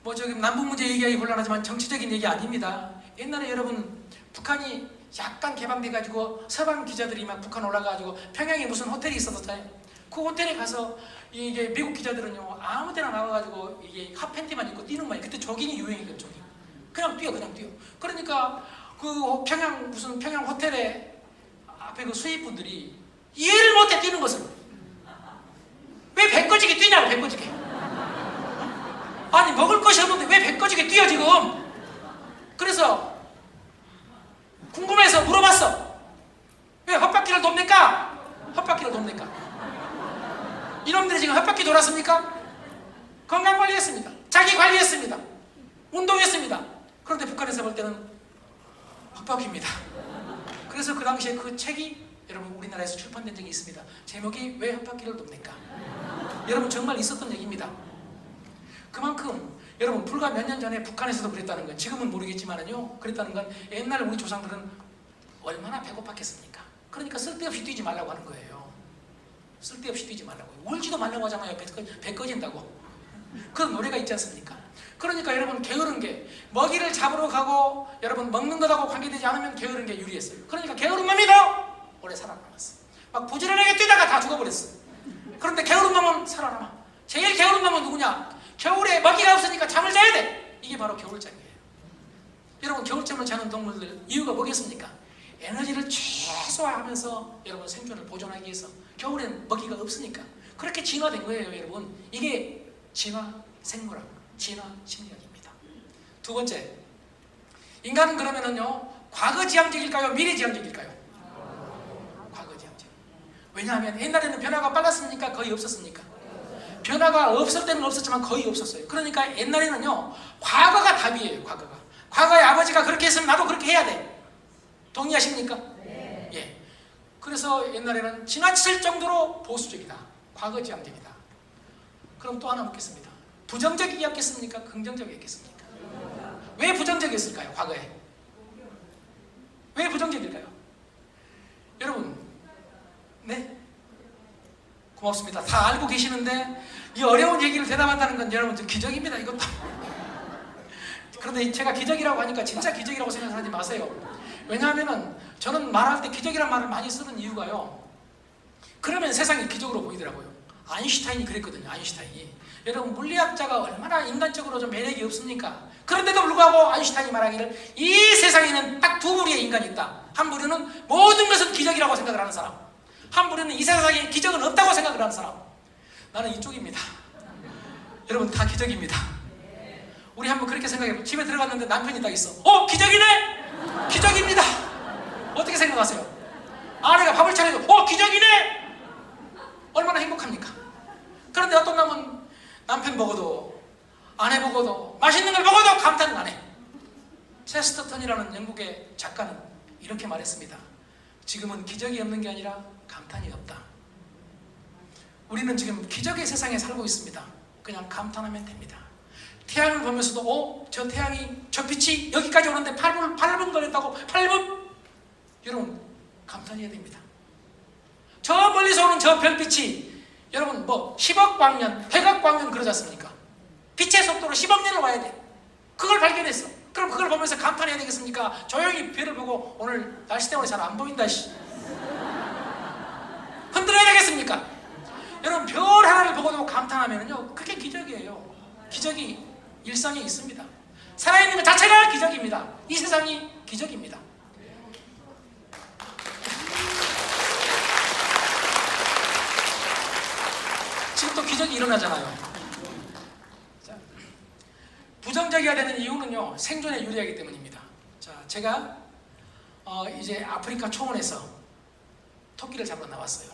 뭐 저기 남북 문제 얘기하기 곤란하지만 정치적인 얘기 아닙니다. 옛날에 여러분 북한이 약간 개방돼가지고 서방 기자들이 막 북한 올라가가지고 평양에 무슨 호텔이 있었잖아요. 그 호텔에 가서 이게 미국 기자들은요 아무 데나 나와가지고 이게 핫팬티만 입고 뛰는 거예요. 그때 조깅이 유행이거든. 조깅. 그냥 뛰어. 그러니까 그 평양 호텔에 앞에 그 수입분들이 이해를 못해 뛰는 것을. 왜 배꺼지게 뛰냐고. 배꺼지게. 아니 먹을 것이 없는데 왜 배꺼지게 뛰어 지금. 그래서 궁금해서 물어봤어. 왜 헛바퀴를 돕니까? 이놈들이 지금 헛바퀴 돌았습니까? 건강관리했습니다. 자기관리했습니다. 운동했습니다. 그런데 북한에서 볼 때는 헛바퀴입니다. 그래서 그 당시에 그 책이 여러분 우리나라에서 출판된 적이 있습니다. 제목이 왜 헛바퀴를 돕니까? 여러분 정말 있었던 얘기입니다. 그만큼 여러분 불과 몇 년 전에 북한에서도 그랬다는 건 지금은 모르겠지만요 그랬다는 건 옛날 우리 조상들은 얼마나 배고팠겠습니까? 그러니까 쓸데없이 뛰지 말라고 하는 거예요. 쓸데없이 뛰지 말라고요. 울지도 말라고 하잖아요. 배 꺼진다고. 그런 노래가 있지 않습니까? 그러니까 여러분 게으른 게 먹이를 잡으러 가고 여러분 먹는 것하고 관계되지 않으면 게으른 게 유리했어요. 그러니까 게으른 놈이 더 오래 살아남았어. 막 부지런하게 뛰다가 다 죽어버렸어. 그런데 게으른 놈은 살아남아. 제일 게으른 놈은 누구냐? 겨울에 먹이가 없으니까 잠을 자야 돼. 이게 바로 겨울잠이에요. 여러분 겨울잠을 자는 동물들 이유가 뭐겠습니까? 에너지를 최소화하면서 여러분 생존을 보존하기 위해서. 겨울엔 먹이가 없으니까. 그렇게 진화된 거예요. 여러분 이게 진화 생물학, 진화 심리학입니다. 두 번째, 인간은 그러면은요 과거지향적일까요? 미래지향적일까요? 과거지향적. 왜냐하면 옛날에는 변화가 빨랐습니까? 거의 없었습니까? 변화가 없을 때는 없었지만 거의 없었어요. 그러니까 옛날에는요 과거가 답이에요. 과거가. 과거에 아버지가 그렇게 했으면 나도 그렇게 해야 돼. 동의하십니까? 예. 그래서 옛날에는 지나칠 정도로 보수적이다. 과거지향적이다. 그럼 또 하나 묻겠습니다. 부정적이었겠습니까? 긍정적이었겠습니까? 왜 부정적이었을까요? 과거에. 왜 부정적일까요? 여러분, 네? 고맙습니다. 다 알고 계시는데 이 어려운 얘기를 대답한다는 건 여러분 좀 기적입니다. 이것도. 그런데 제가 기적이라고 하니까 진짜 기적이라고 생각하지 마세요. 왜냐하면은 저는 말할 때 기적이라는 말을 많이 쓰는 이유가요. 그러면 세상이 기적으로 보이더라고요. 아인슈타인이 그랬거든요. 아인슈타인이. 여러분 물리학자가 얼마나 인간적으로 좀 매력이 없습니까? 그런데도 불구하고 아인슈타인이 말하기를 이 세상에는 딱 두 부류의 인간이 있다. 한 부류는 모든 것은 기적이라고 생각을 하는 사람, 한 부류는 이 세상에 기적은 없다고 생각을 하는 사람. 나는 이쪽입니다. 여러분 다 기적입니다. 우리 한번 그렇게 생각해요. 집에 들어갔는데 남편이 딱 있어. 기적이네? 기적입니다. 어떻게 생각하세요? 아내가 밥을 차려줘. 기적이네? 얼마나 행복합니까? 그런데 어떤 놈은 남편 보고도 아내 보고도 맛있는 걸 보고도 감탄을 안 해. 체스터턴이라는 영국의 작가는 이렇게 말했습니다. 지금은 기적이 없는 게 아니라 감탄이 없다. 우리는 지금 기적의 세상에 살고 있습니다. 그냥 감탄하면 됩니다. 태양을 보면서도 저 태양이 저 빛이 여기까지 오는데 8분 걸렸다고. 8분? 여러분 감탄해야 됩니다. 저 멀리서 오는 저 별빛이 여러분 10억 광년, 100억 광년 그러지 않습니까? 빛의 속도로 10억 년을 와야 돼. 그걸 발견했어. 그럼 그걸 보면서 감탄해야 되겠습니까? 조용히 별을 보고 오늘 날씨 때문에 잘 안 보인다 흔들어야 되겠습니까? 여러분 별 하나를 보고도 감탄하면요 그게 기적이에요. 기적이 일상에 있습니다. 살아있는 것 자체가 기적입니다. 이 세상이 기적입니다. 지금 또 기적이 일어나잖아요. 자, 부정적이어야 되는 이유는요 생존에 유리하기 때문입니다. 자, 제가 이제 아프리카 초원에서 토끼를 잡으러 나왔어요.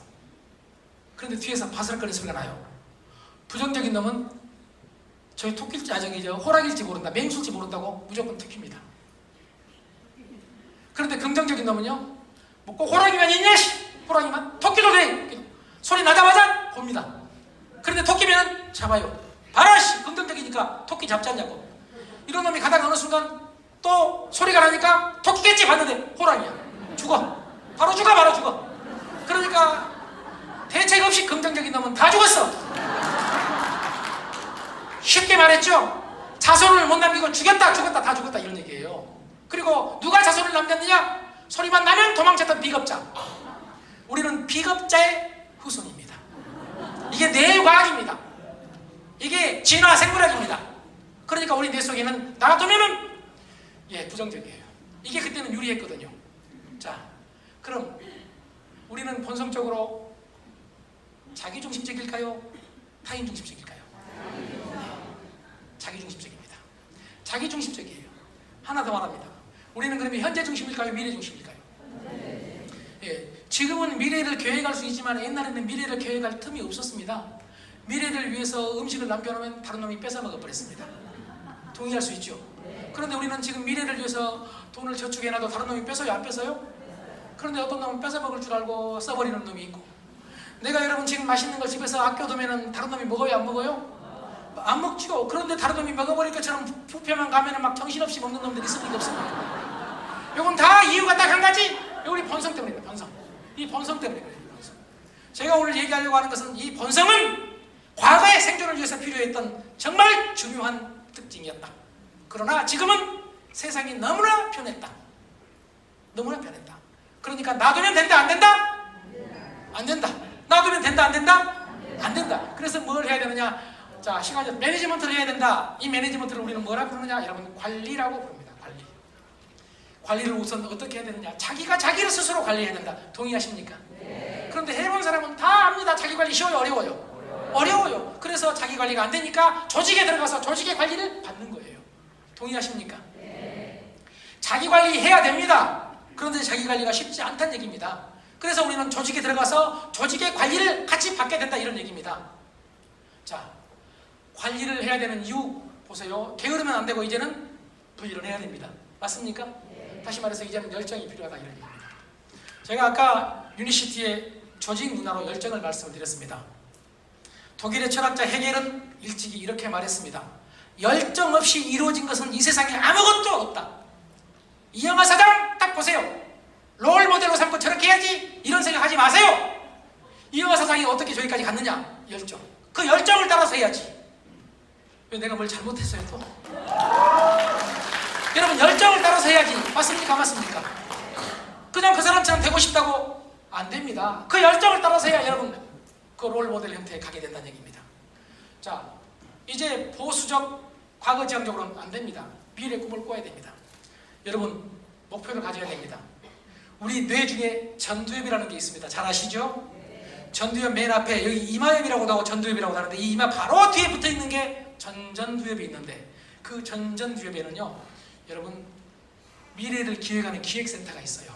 그런데 뒤에서 바스락거리는 소리가 나요. 부정적인 놈은 저희 토끼일지 호랑이일지 모른다, 맹수일지 모른다고 무조건 토끼입니다. 그런데 긍정적인 놈은요 꼭 호랑이만 있냐 호랑이만 토끼도 돼 소리 나자마자 봅니다. 그런데 토끼면 잡아요. 봐라 긍정적이니까 토끼 잡지 않냐고. 이런 놈이 가다가 어느 순간 또 소리가 나니까 토끼겠지 봤는데 호랑이야. 죽어. 바로 죽어. 그러니까 대책 없이 긍정적인 놈은 다 죽었어. 쉽게 말했죠. 자손을 못 남기고 죽였다 다 죽었다 이런 얘기예요. 그리고 누가 자손을 남겼느냐? 소리만 나면 도망쳤던 비겁자. 우리는 비겁자의 후손입니다. 이게 뇌과학입니다. 이게 진화 생물학입니다. 그러니까 우리 뇌 속에는 놔두면은 부정적이에요. 이게 그때는 유리했거든요. 자, 그럼 우리는 본성적으로 자기중심적일까요? 타인중심적일까요? 자기중심적입니다. 자기중심적이에요. 하나 더 말합니다. 우리는 그러면 현재중심일까요? 미래중심일까요? 지금은 미래를 계획할 수 있지만 옛날에는 미래를 계획할 틈이 없었습니다. 미래를 위해서 음식을 남겨놓으면 다른 놈이 뺏어먹어 버렸습니다. 동의할 수 있죠? 그런데 우리는 지금 미래를 위해서 돈을 저축해놔도 다른 놈이 뺏어요? 안 뺏어요? 그런데 어떤 놈은 뺏어먹을 줄 알고 써버리는 놈이 있고, 내가 여러분 지금 맛있는 걸 집에서 아껴두면 다른 놈이 먹어요? 안 먹어요? 안 먹지요. 그런데 다른 놈이 먹어버릴 것처럼 부페만 가면 막 정신없이 먹는 놈들이 있을 리가 없습니다. 이건 다 이유가 딱 한 가지. 우리 본성 때문입니다. 본성. 이 본성 때문에 그래요. 본성. 제가 오늘 얘기하려고 하는 것은 이 본성은 과거의 생존을 위해서 필요했던 정말 중요한 특징이었다. 그러나 지금은 세상이 너무나 변했다. 너무나 변했다. 그러니까 놔두면 된다 안 된다? 안 된다. 놔두면 된다 안 된다? 안 된다. 그래서 뭘 해야 되느냐? 자, 시간이 매니지먼트를 해야 된다. 이 매니지먼트를 우리는 뭐라 부르느냐? 여러분 관리라고 부릅니다. 관리를 우선 어떻게 해야 되느냐? 자기가 자기를 스스로 관리해야 된다. 동의하십니까? 그런데 해본 사람은 다 압니다. 자기 관리 쉬워요? 어려워요? 어려워요. 그래서 자기 관리가 안 되니까 조직에 들어가서 조직의 관리를 받는 거예요. 동의하십니까? 자기 관리 해야 됩니다. 그런데 자기 관리가 쉽지 않다는 얘기입니다. 그래서 우리는 조직에 들어가서 조직의 관리를 같이 받게 된다 이런 얘기입니다. 자, 관리를 해야 되는 이유 보세요. 게으르면 안 되고 이제는 분리를 해야 됩니다. 맞습니까? 다시 말해서 이제는 열정이 필요하다 이런 얘기입니다. 제가 아까 유니시티의 조직 문화로 열정을 말씀을 드렸습니다. 독일의 철학자 헤겔은 일찍이 이렇게 말했습니다. 열정 없이 이루어진 것은 이 세상에 아무것도 없다. 이영하 사장 딱 보세요. 롤 모델로 삼고 저렇게 해야지 이런 생각하지 마세요. 이영하 사장이 어떻게 저기까지 갔느냐? 열정. 그 열정을 따라서 해야지. 왜 내가 뭘 잘못했어요 또? 여러분 열정을 따라서 해야지. 맞습니까? 맞습니까? 그냥 그 사람처럼 되고 싶다고 안 됩니다. 그 열정을 따라서 해야 여러분 그 롤 모델 형태에 가게 된다는 얘기입니다. 자, 이제 보수적 과거지향적으로는 안 됩니다. 미래의 꿈을 꿔야 됩니다. 여러분 목표를 가져야 됩니다. 우리 뇌 중에 전두엽이라는 게 있습니다. 잘 아시죠? 전두엽 맨 앞에 여기 이마엽이라고도 하고 전두엽이라고 하는데 이 이마 바로 뒤에 붙어있는 게 전전두엽이 있는데 그 전전두엽에는요 여러분 미래를 기획하는 기획센터가 있어요.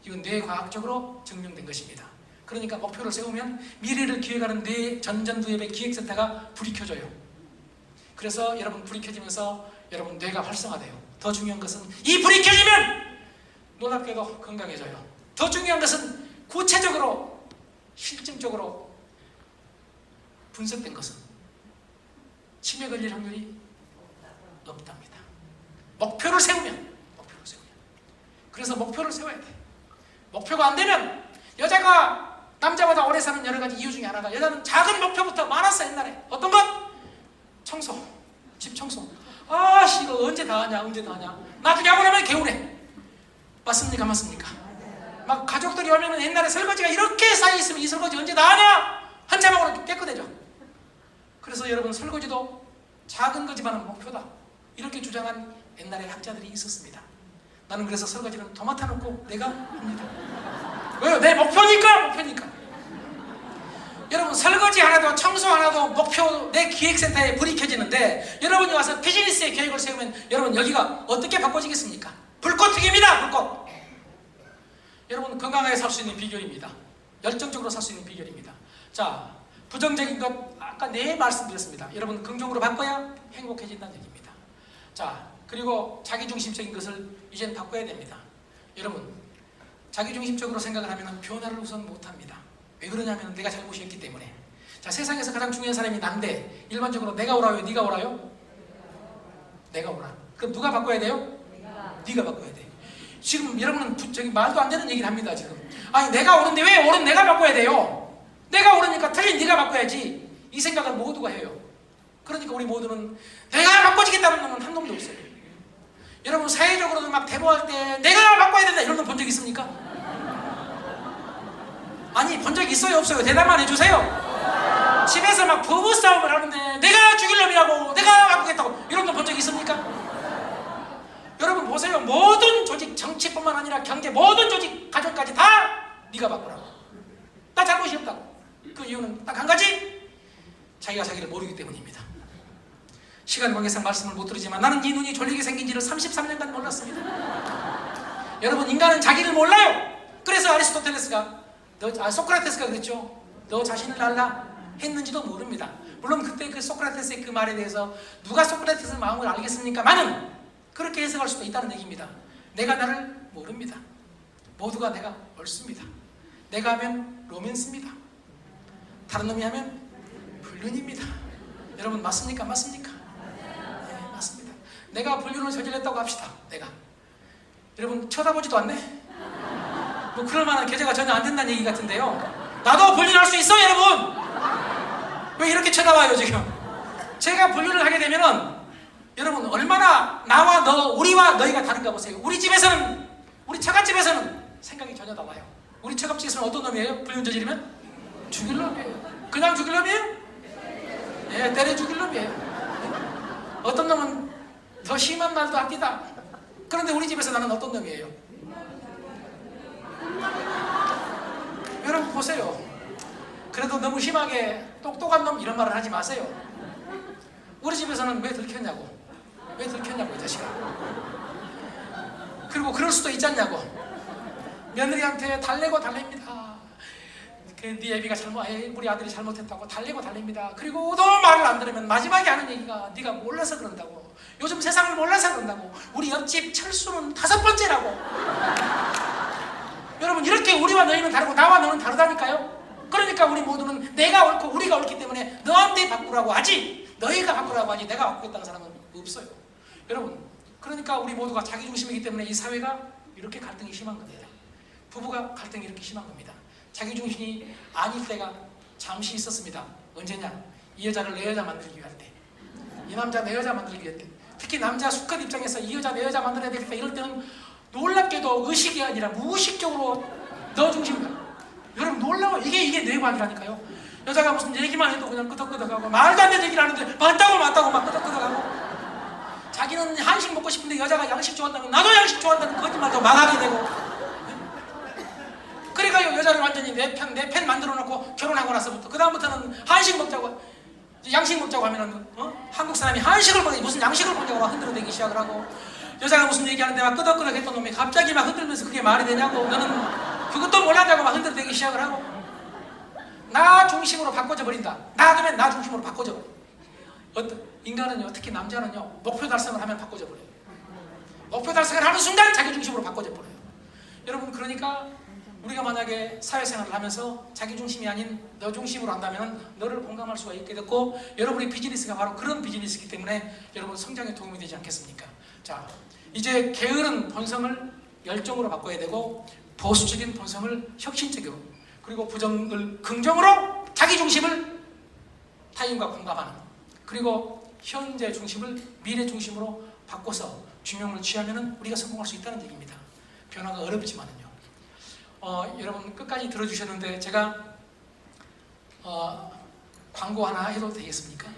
이건 뇌과학적으로 증명된 것입니다. 그러니까 목표를 세우면 미래를 기획하는 뇌 전전두엽의 기획센터가 불이 켜져요. 그래서 여러분 불이 켜지면서 여러분 뇌가 활성화돼요. 더 중요한 것은 이 불이 켜지면 놀랍게도 건강해져요. 더 중요한 것은 구체적으로 실증적으로 분석된 것은 치매 걸릴 확률이 없답니다. 목표를 세우면 그래서 목표를 세워야 돼. 목표가 안 되면 여자가 남자보다 오래 사는 여러 가지 이유 중에 하나가 여자는 작은 목표부터 많았어. 옛날에 어떤 것? 청소, 집 청소. 아씨 이거 언제 다 하냐 언제 다 하냐. 나중에 하고 나면 개운해. 맞습니까? 맞습니까? 막 가족들이 오면 옛날에 설거지가 이렇게 쌓여있으면 이 설거지 언제 다 하냐? 한참 하고 깨끗해져. 그래서 여러분 설거지도 작은 거지만은 목표다 이렇게 주장한 옛날에 학자들이 있었습니다. 나는 그래서 설거지는 토마토 넣고 내가 합니다. 왜요? 내 목표니까. 여러분 설거지 하나도 청소 하나도 목표 내 기획센터에 불이 켜지는데 여러분이 와서 비즈니스의 계획을 세우면 여러분 여기가 어떻게 바꿔지겠습니까? 불꽃 튀깁니다. 불꽃. 여러분 건강하게 살 수 있는 비결입니다. 열정적으로 살 수 있는 비결입니다. 자, 부정적인 것 아까 네 말씀드렸습니다. 여러분 긍정으로 바꿔야 행복해진다는 얘기입니다. 자, 그리고 자기중심적인 것을 이제는 바꿔야 됩니다. 여러분 자기중심적으로 생각을 하면 변화를 우선 못합니다. 왜 그러냐면 내가 잘못이었기 때문에. 자, 세상에서 가장 중요한 사람이 난데 일반적으로 내가 오라요? 네가 오라요? 내가 오라. 그럼 누가 바꿔야 돼요? 네가 바꿔야 돼. 지금 여러분은 저기 말도 안 되는 얘기를 합니다. 지금 아니 내가 옳은데 왜 옳은 내가 바꿔야 돼요? 내가 옳으니까 틀린 네가 바꿔야지. 이 생각을 모두가 해요. 그러니까 우리 모두는 내가 바꿔지겠다는 놈은 한 놈도 없어요. 여러분 사회적으로도 막 데모할 때 내가 바꿔야 된다 이런 놈 본 적 있습니까? 아니 본 적 있어요 없어요? 대답만 해주세요. 집에서 막 부부싸움을 하는데 내가 죽일 놈이라고 내가 바꾸겠다고 이런 놈 본 적 있습니까? 여러분 보세요. 모든 조직 정치뿐만 아니라 경제 모든 조직 가정까지 다 네가 바꾸라고. 나 잘못이 없다고. 그 이유는 딱 한 가지 자기가 자기를 모르기 때문입니다. 시간 관계상 말씀을 못 드리지만 나는 이 눈이 졸리게 생긴지를 33년간 몰랐습니다. 여러분 인간은 자기를 몰라요. 그래서 아리스토텔레스가 소크라테스가 그랬죠. 너 자신을 알라 했는지도 모릅니다. 물론 그때 그 소크라테스의 그 말에 대해서 누가 소크라테스의 마음을 알겠습니까? 많은 그렇게 해석할 수도 있다는 얘기입니다. 내가 나를 모릅니다. 모두가 내가 옳습니다. 내가 하면 로맨스입니다. 다른 놈이 하면 불륜입니다. 여러분 맞습니까? 맞습니까? 네, 맞습니다. 내가 불륜을 저질렀다고 합시다. 내가 여러분 쳐다보지도 않네? 뭐 그럴 만한 계제가 전혀 안 된다는 얘기 같은데요. 나도 불륜할 수 있어 여러분. 왜 이렇게 쳐다봐요 지금? 제가 불륜을 하게 되면은 여러분 얼마나 나와 너 우리와 너희가 다른가 보세요. 우리 집에서는 우리 처갓집에서는 생각이 전혀 달라요. 우리 처갓집에서는 어떤 놈이에요? 불륜 저지르면? 죽일 놈이에요. 그냥 죽일 놈이에요? 예, 때려 죽일 놈이에요. 어떤 놈은 더 심한 말도 합니다. 그런데 우리 집에서 나는 어떤 놈이에요? 여러분 보세요. 그래도 너무 심하게 똑똑한 놈 이런 말을 하지 마세요. 우리 집에서는 왜 들켰냐고. 왜 들켰냐고 이 자식아. 그리고 그럴 수도 있지 않냐고. 며느리한테 달래고 달랩니다. 네 애비가 우리 아들이 잘못했다고 달립니다. 그리고 또 말을 안 들으면 마지막에 하는 얘기가 네가 몰라서 그런다고. 요즘 세상을 몰라서 그런다고. 우리 옆집 철수는 5번째라고. 여러분, 이렇게 우리와 너희는 다르고 나와 너는 다르다니까요. 그러니까 우리 모두는 내가 옳고 우리가 옳기 때문에 너한테 바꾸라고 하지, 너희가 바꾸라고 하지 내가 바꾸겠다는 사람은 없어요. 여러분, 그러니까 우리 모두가 자기중심이기 때문에 이 사회가 이렇게 갈등이 심한 겁니다. 부부가 갈등이 이렇게 심한 겁니다. 자기중심이 아닐 때가 잠시 있었습니다. 언제냐? 이 여자를 내 여자 만들기 위할 때, 이 남자 내 여자 만들기 위할 때, 특히 남자 수컷 입장에서 이 여자 내 여자 만들어야 되겠다 이럴 때는 놀랍게도 의식이 아니라 무의식적으로 너 중심이다. 여러분 놀라워. 이게 뇌과학이라니까요. 여자가 무슨 얘기만 해도 그냥 끄덕끄덕하고, 말도 안 되는 얘기를 하는데 맞다고 막 끄덕끄덕하고, 자기는 한식 먹고 싶은데 여자가 양식 좋아한다면 나도 양식 좋아한다는 거짓말도 막 하게 되고, 그러니까 여자를 완전히 내 편 만들어 놓고 결혼하고 나서부터 그 다음부터는 한식 먹자고, 양식 먹자고 하면은 한국 사람이 한식을 먹지 무슨 양식을 먹자고 막 흔들어대기 시작을 하고, 여자가 무슨 얘기하는데 막 끄덕끄덕 했던 놈이 갑자기 막 흔들면서 그게 말이 되냐고, 너는 그것도 몰랐다고 막 흔들어대기 시작을 하고, 나 중심으로 바꿔져 버린다. 놔두면 나 중심으로 바꿔져 버려. 인간은요, 특히 남자는요, 목표 달성을 하면 바꿔져 버려요. 목표 달성을 하는 순간 자기 중심으로 바꿔져 버려요. 여러분, 그러니까 우리가 만약에 사회생활을 하면서 자기 중심이 아닌 너 중심으로 한다면 너를 공감할 수가 있게 됐고, 여러분의 비즈니스가 바로 그런 비즈니스이기 때문에 여러분 성장에 도움이 되지 않겠습니까? 자, 이제 게으른 본성을 열정으로 바꿔야 되고, 보수적인 본성을 혁신적으로, 그리고 부정을 긍정으로, 자기 중심을 타인과 공감하는, 그리고 현재 중심을 미래 중심으로 바꿔서 균형을 취하면 우리가 성공할 수 있다는 얘기입니다. 변화가 어렵지만은요. 여러분 끝까지 들어주셨는데 제가 광고 하나 해도 되겠습니까?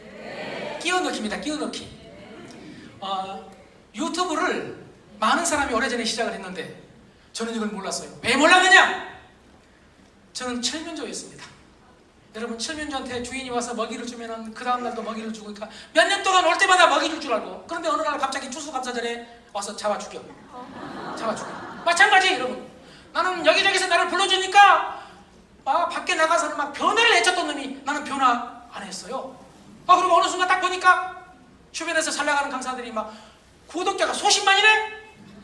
끼워넣기입니다. 끼워넣기. 유튜브를 많은 사람이 오래전에 시작을 했는데 저는 이걸 몰랐어요. 왜 몰랐느냐? 저는 칠면조였습니다. 여러분, 칠면조한테 주인이 와서 먹이를 주면은 그 다음날도 먹이를 주고, 그러니까 몇 년 동안 올 때마다 먹이 줄 줄 알고, 그런데 어느 날 갑자기 추수감사절에 와서 잡아 죽여. 마찬가지. 여러분, 나는 여기저기서 나를 불러주니까 밖에 나가서는 막 변화를 해쳤던 놈이 나는 변화 안 했어요. 그리고 어느 순간 딱 보니까 주변에서 잘 나가는 강사들이 막 구독자가 수십만이네?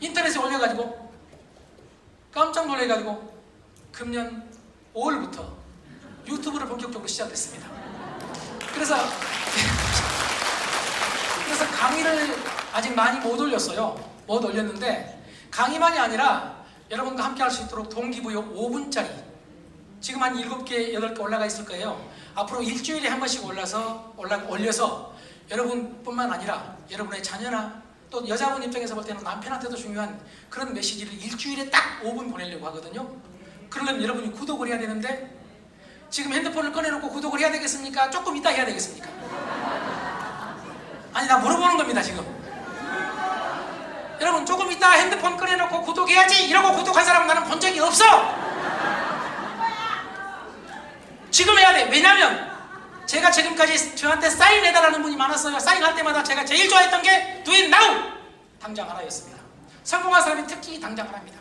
인터넷에 올려가지고 깜짝 놀래가지고 금년 5월부터 유튜브를 본격적으로 시작했습니다. 그래서 강의를 아직 많이 못 올렸어요. 못 올렸는데, 강의만이 아니라 여러분과 함께 할 수 있도록 동기부여 5분짜리 지금 한 7개, 8개 올라가 있을 거예요. 앞으로 일주일에 한 번씩 올려서 여러분뿐만 아니라 여러분의 자녀나 또 여자분 입장에서 볼 때는 남편한테도 중요한 그런 메시지를 일주일에 딱 5분 보내려고 하거든요. 그러려면 여러분이 구독을 해야 되는데, 지금 핸드폰을 꺼내놓고 구독을 해야 되겠습니까? 조금 이따 해야 되겠습니까? 아니, 나 물어보는 겁니다 지금. 여러분, 조금 이따 핸드폰 꺼내놓고 구독해야지 이러고 구독한 사람은 나는 본 적이 없어. 지금 해야 돼. 왜냐면 제가 지금까지 저한테 사인해달라는 분이 많았어요. 사인할 때마다 제가 제일 좋아했던 게 Do it now! 당장 하라였습니다. 성공한 사람이 특히 당장 하라입니다.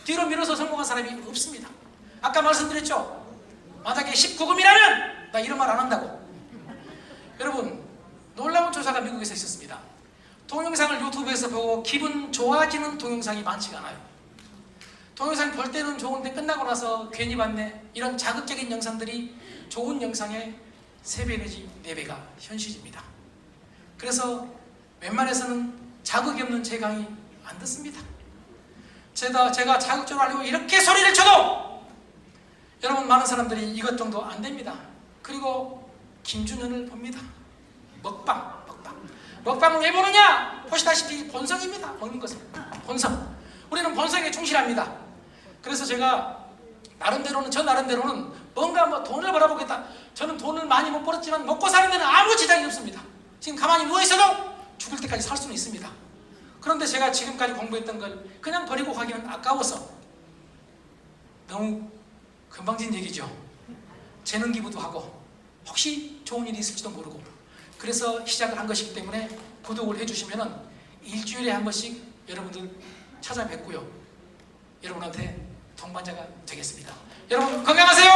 뒤로 밀어서 성공한 사람이 없습니다. 아까 말씀드렸죠? 만약에 19금이라면 나 이런 말 안 한다고. 여러분, 놀라운 조사가 미국에서 있었습니다. 동영상을 유튜브에서 보고 기분 좋아지는 동영상이 많지가 않아요. 동영상 볼 때는 좋은데 끝나고 나서 괜히 봤네, 이런 자극적인 영상들이 좋은 영상의 3배 내지 4배가 현실입니다. 그래서 웬만해서는 자극이 없는 제 강의 안 듣습니다. 제가 자극적으로 하려고 이렇게 소리를 쳐도 여러분, 많은 사람들이 이것 정도 안 됩니다. 그리고 김준현을 봅니다. 먹방을 왜 보느냐? 보시다시피 본성입니다. 먹는 것은 본성. 우리는 본성에 충실합니다. 그래서 제가 저 나름대로는 뭔가 돈을 벌어보겠다. 저는 돈을 많이 못 벌었지만 먹고 사는 데는 아무 지장이 없습니다. 지금 가만히 누워있어도 죽을 때까지 살 수는 있습니다. 그런데 제가 지금까지 공부했던 걸 그냥 버리고 가기는 아까워서, 너무 금방진 얘기죠. 재능 기부도 하고 혹시 좋은 일이 있을지도 모르고, 그래서 시작을 한 것이기 때문에 구독을 해주시면 일주일에 한 번씩 여러분들 찾아뵙고요, 여러분한테 동반자가 되겠습니다. 여러분 건강하세요.